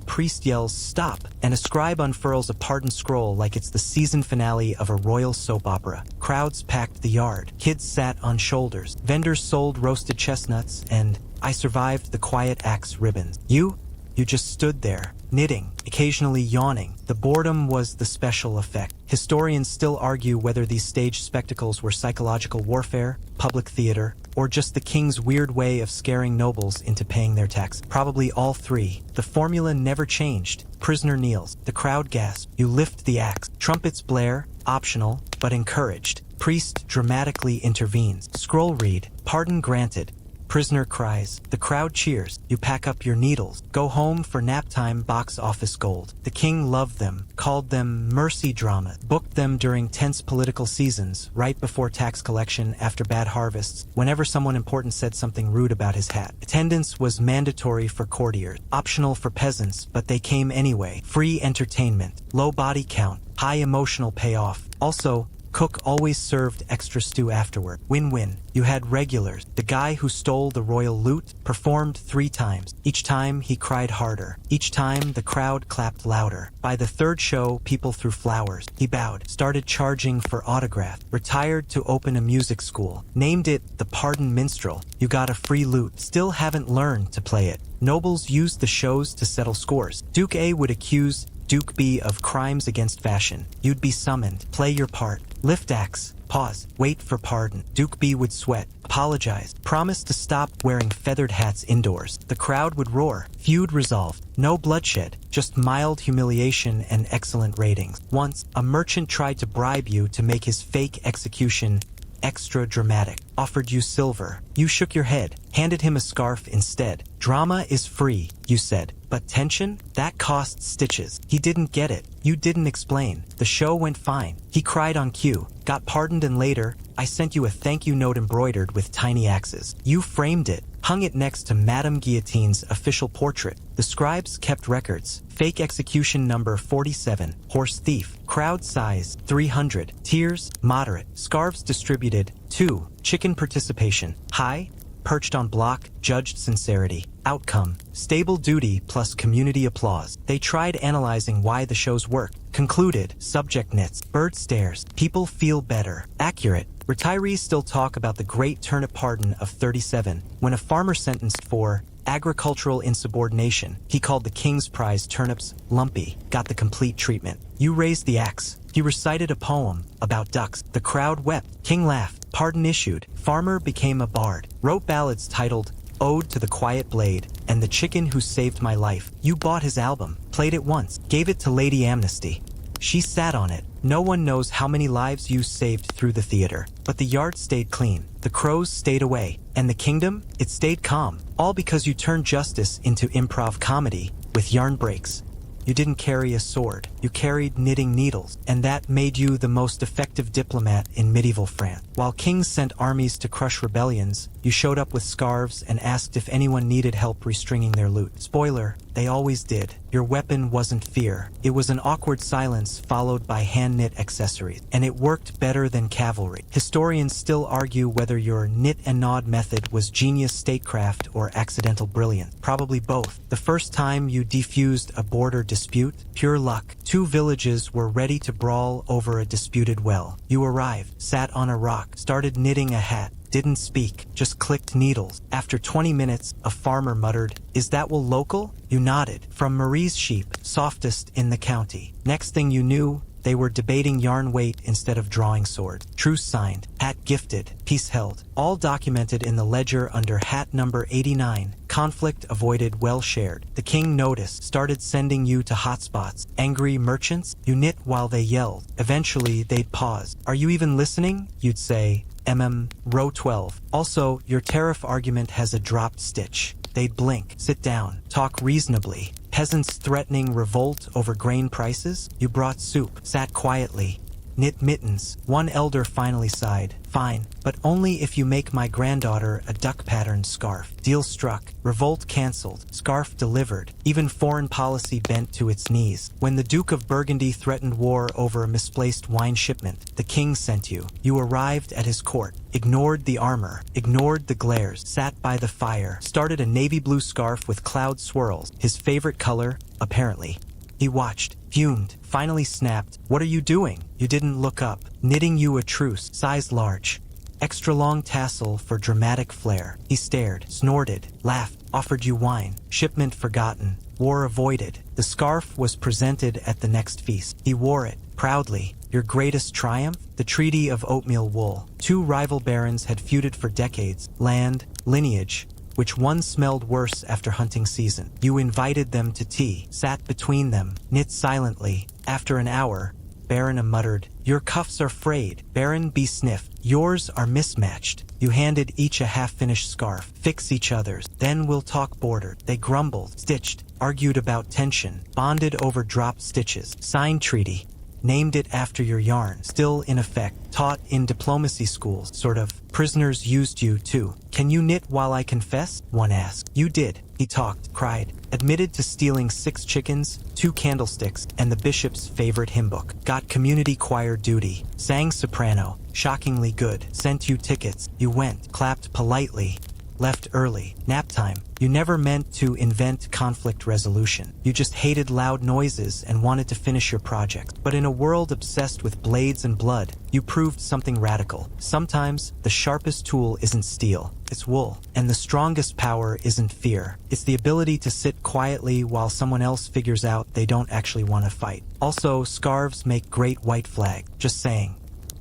priest yells, "Stop!" and a scribe unfurls a pardon scroll like it's the season finale of a royal soap opera. Crowds packed the yard. Kids sat on shoulders. Vendors sold roasted chestnuts, and I survived the quiet axe ribbons. You just stood there, knitting, occasionally yawning. The boredom was the special effect. Historians still argue whether these stage spectacles were psychological warfare, public theater, or just the king's weird way of scaring nobles into paying their tax. Probably all three. The formula never changed. Prisoner kneels. The crowd gasps. You lift the axe. Trumpets blare, optional, but encouraged. Priest dramatically intervenes. Scroll read. Pardon granted. Prisoner cries. The crowd cheers. You pack up your needles. Go home for nap time. Box office gold. The king loved them, called them mercy dramas, booked them during tense political seasons, right before tax collection, after bad harvests, whenever someone important said something rude about his hat. Attendance was mandatory for courtiers, optional for peasants, but they came anyway. Free entertainment, low body count, high emotional payoff. Also, cook always served extra stew afterward. Win-win. You had regulars. The guy who stole the royal loot performed 3 times. Each time he cried harder. Each time the crowd clapped louder. By the 3rd show, people threw flowers. He bowed, started charging for autograph, retired to open a music school, named it the Pardon Minstrel. You got a free loot. Still haven't learned to play it. Nobles used the shows to settle scores. Duke A would accuse Duke B of crimes against fashion. You'd be summoned. Play your part. Lift axe. Pause. Wait for pardon. Duke B would sweat. Apologize. Promise to stop wearing feathered hats indoors. The crowd would roar. Feud resolved. No bloodshed. Just mild humiliation and excellent ratings. Once, a merchant tried to bribe you to make his fake execution extra dramatic. Offered you silver. You shook your head. Handed him a scarf instead. Drama is free, you said. But tension? That costs stitches. He didn't get it. You didn't explain. The show went fine. He cried on cue. Got pardoned, and later, I sent you a thank you note embroidered with tiny axes. You framed it. Hung it next to Madame Guillotine's official portrait. The scribes kept records. Fake execution number 47. Horse thief. Crowd size 300. Tears moderate. Scarves distributed 2. Chicken participation high. Perched on block, judged sincerity. Outcome: stable duty plus community applause. They tried analyzing why the shows worked. Concluded: subject knits, bird stares, people feel better. Accurate. Retirees still talk about the great turnip pardon of 37, when a farmer sentenced for agricultural insubordination, he called the king's prize turnips lumpy, got the complete treatment. You raised the axe. He recited a poem about ducks. The crowd wept. King laughed. Pardon issued. Farmer became a bard. Wrote ballads titled Ode to the Quiet Blade and The Chicken Who Saved My Life. You bought his album, played it once, gave it to Lady Amnesty. She sat on it. No one knows how many lives you saved through the theater. But the yard stayed clean. The crows stayed away. And the kingdom? It stayed calm. All because you turned justice into improv comedy with yarn breaks. You didn't carry a sword. You carried knitting needles, and that made you the most effective diplomat in medieval France. While kings sent armies to crush rebellions, you showed up with scarves and asked if anyone needed help restringing their loot. Spoiler, they always did. Your weapon wasn't fear. It was an awkward silence followed by hand-knit accessories, and it worked better than cavalry. Historians still argue whether your knit and nod method was genius statecraft or accidental brilliance. Probably both. The first time you defused a border dispute, pure luck. 2 villages were ready to brawl over a disputed well. You arrived, sat on a rock, started knitting a hat. Didn't speak, just clicked needles. After 20 minutes, a farmer muttered, "Is that wool local?" You nodded. From Marie's sheep, softest in the county. Next thing you knew, they were debating yarn weight instead of drawing swords. Truce signed, hat gifted, peace held. All documented in the ledger under hat number 89. Conflict avoided, well shared. The king noticed, started sending you to hotspots. Angry merchants? You knit while they yelled. Eventually, they'd pause. "Are you even listening?" You'd say, Row 12. Also, your tariff argument has a dropped stitch. They'd blink. Sit down. Talk reasonably. Peasants threatening revolt over grain prices? You brought soup. Sat quietly. Knit mittens. One elder finally sighed. Fine, but only if you make my granddaughter a duck-patterned scarf. Deal struck. Revolt cancelled. Scarf delivered. Even foreign policy bent to its knees. When the Duke of Burgundy threatened war over a misplaced wine shipment, the king sent you. You arrived at his court. Ignored the armor. Ignored the glares. Sat by the fire. Started a navy blue scarf with cloud swirls. His favorite color, apparently. He watched, fumed, finally snapped. What are you doing? You didn't look up. Knitting you a truce, size large. Extra long tassel for dramatic flair. He stared, snorted, laughed, offered you wine. Shipment forgotten. War avoided. The scarf was presented at the next feast. He wore it, proudly. Your greatest triumph? The Treaty of Oatmeal Wool. Two rival barons had feuded for decades. Land, lineage. Which one smelled worse after hunting season? You invited them to tea, sat between them, knit silently. After an hour, Baron muttered, "Your cuffs are frayed." Baron B sniffed, "Yours are mismatched." You handed each a half-finished scarf. Fix each other's, then we'll talk bordered. They grumbled, stitched, argued about tension, bonded over dropped stitches, signed treaty. Named it after your yarn, still in effect, taught in diplomacy schools, sort of. Prisoners used you too. Can you knit while I confess? One asked. You did. He talked, cried, admitted to stealing 6 chickens, 2 candlesticks, and the bishop's favorite hymn book. Got community choir duty. Sang soprano, shockingly good. Sent you tickets. You went, clapped politely. Left early. Nap time. You never meant to invent conflict resolution. You just hated loud noises and wanted to finish your project. But in a world obsessed with blades and blood, you proved something radical. Sometimes, the sharpest tool isn't steel, it's wool. And the strongest power isn't fear. It's the ability to sit quietly while someone else figures out they don't actually want to fight. Also, scarves make great white flag. Just saying.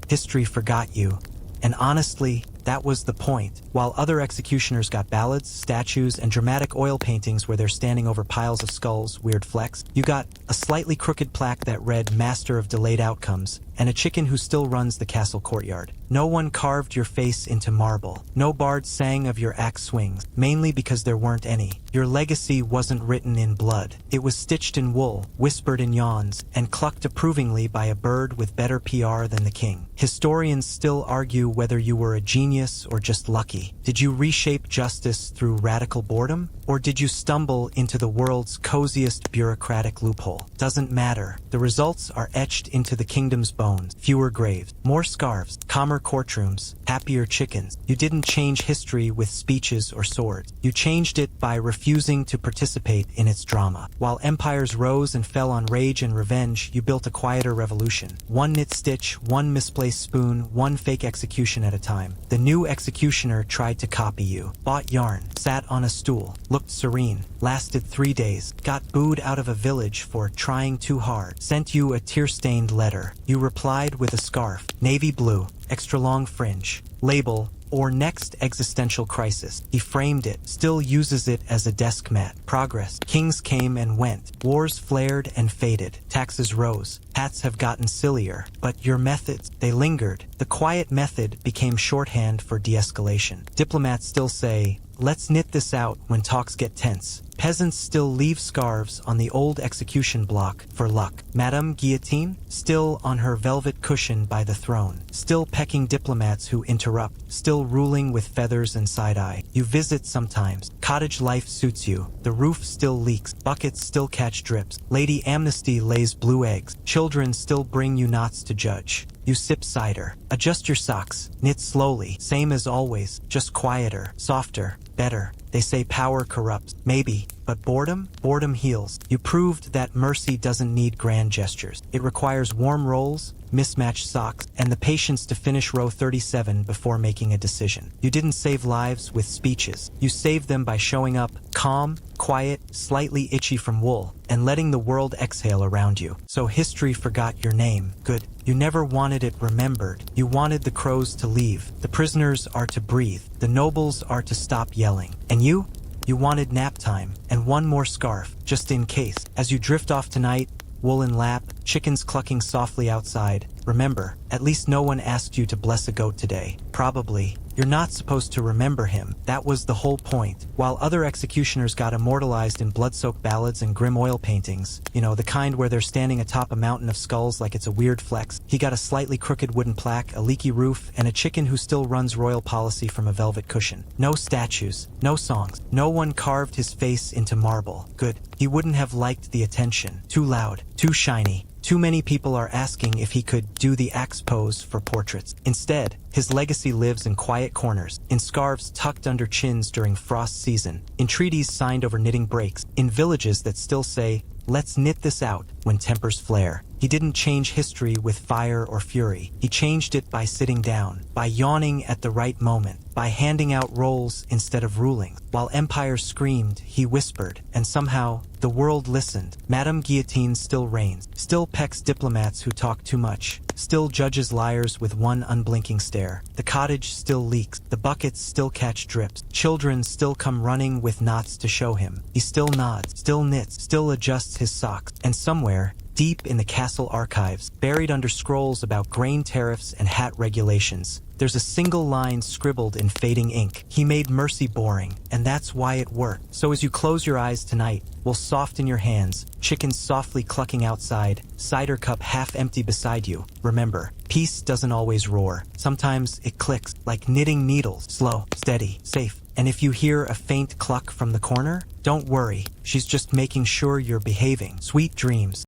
History forgot you. And honestly, that was the point. While other executioners got ballads, statues, and dramatic oil paintings where they're standing over piles of skulls, weird flex, you got a slightly crooked plaque that read Master of Delayed Outcomes, and a chicken who still runs the castle courtyard. No one carved your face into marble. No bard sang of your axe swings, mainly because there weren't any. Your legacy wasn't written in blood. It was stitched in wool, whispered in yawns, and clucked approvingly by a bird with better PR than the king. Historians still argue whether you were a genius or just lucky. Did you reshape justice through radical boredom? Or did you stumble into the world's coziest bureaucratic loophole? Doesn't matter. The results are etched into the kingdom's bones. Fewer graves, more scarves, calmer courtrooms, happier chickens. You didn't change history with speeches or swords. You changed it by refusing to participate in its drama. While empires rose and fell on rage and revenge, you built a quieter revolution. One knit stitch, one misplaced spoon, one fake execution at a time. The new executioner tried to copy you. Bought yarn, sat on a stool, looked serene, lasted 3 days, got booed out of a village for trying too hard, sent you a tear-stained letter. You replied with a scarf, navy blue, extra long fringe, label, or next existential crisis. He framed it, still uses it as a desk mat. Progress. Kings came and went. Wars flared and faded. Taxes rose. Hats have gotten sillier. But your methods, they lingered. The quiet method became shorthand for de-escalation. Diplomats still say, let's knit this out when talks get tense. Peasants still leave scarves on the old execution block for luck. Madame Guillotine, still on her velvet cushion by the throne. Still pecking diplomats who interrupt. Still ruling with feathers and side-eye. You visit sometimes. Cottage life suits you. The roof still leaks. Buckets still catch drips. Lady Amnesty lays blue eggs. Children still bring you knots to judge. You sip cider. Adjust your socks. Knit slowly. Same as always. Just quieter. Softer. Better. They say power corrupts. Maybe. But boredom? Boredom heals. You proved that mercy doesn't need grand gestures. It requires warm rolls, mismatched socks, and the patience to finish row 37 before making a decision. You didn't save lives with speeches. You saved them by showing up, calm, quiet, slightly itchy from wool, and letting the world exhale around you. So history forgot your name. Good. You never wanted it remembered. You wanted the crows to leave. The prisoners are to breathe. The nobles are to stop yelling. And you? You wanted nap time, and one more scarf, just in case. As you drift off tonight, woolen lap, chickens clucking softly outside. Remember, at least no one asked you to bless a goat today. Probably. You're not supposed to remember him. That was the whole point. While other executioners got immortalized in blood-soaked ballads and grim oil paintings, you know, the kind where they're standing atop a mountain of skulls like it's a weird flex, he got a slightly crooked wooden plaque, a leaky roof, and a chicken who still runs royal policy from a velvet cushion. No statues, no songs. No one carved his face into marble. Good. He wouldn't have liked the attention. Too loud, too shiny. Too many people are asking if he could do the axe pose for portraits. Instead, his legacy lives in quiet corners, in scarves tucked under chins during frost season, in treaties signed over knitting breaks, in villages that still say, "Let's knit this out," when tempers flare. He didn't change history with fire or fury. He changed it by sitting down, by yawning at the right moment, by handing out roles instead of ruling. While empire screamed, he whispered, and somehow, the world listened. Madame Guillotine still reigns, still pecks diplomats who talk too much, still judges liars with one unblinking stare. The cottage still leaks, the buckets still catch drips, children still come running with knots to show him. He still nods, still knits, still adjusts his socks, and somewhere, deep in the castle archives, buried under scrolls about grain tariffs and hat regulations, there's a single line scribbled in fading ink. He made mercy boring, and that's why it worked. So as you close your eyes tonight, will soft in your hands, chickens softly clucking outside, cider cup half empty beside you, remember, peace doesn't always roar. Sometimes it clicks, like knitting needles, slow, steady, safe. And if you hear a faint cluck from the corner, don't worry, she's just making sure you're behaving. Sweet dreams.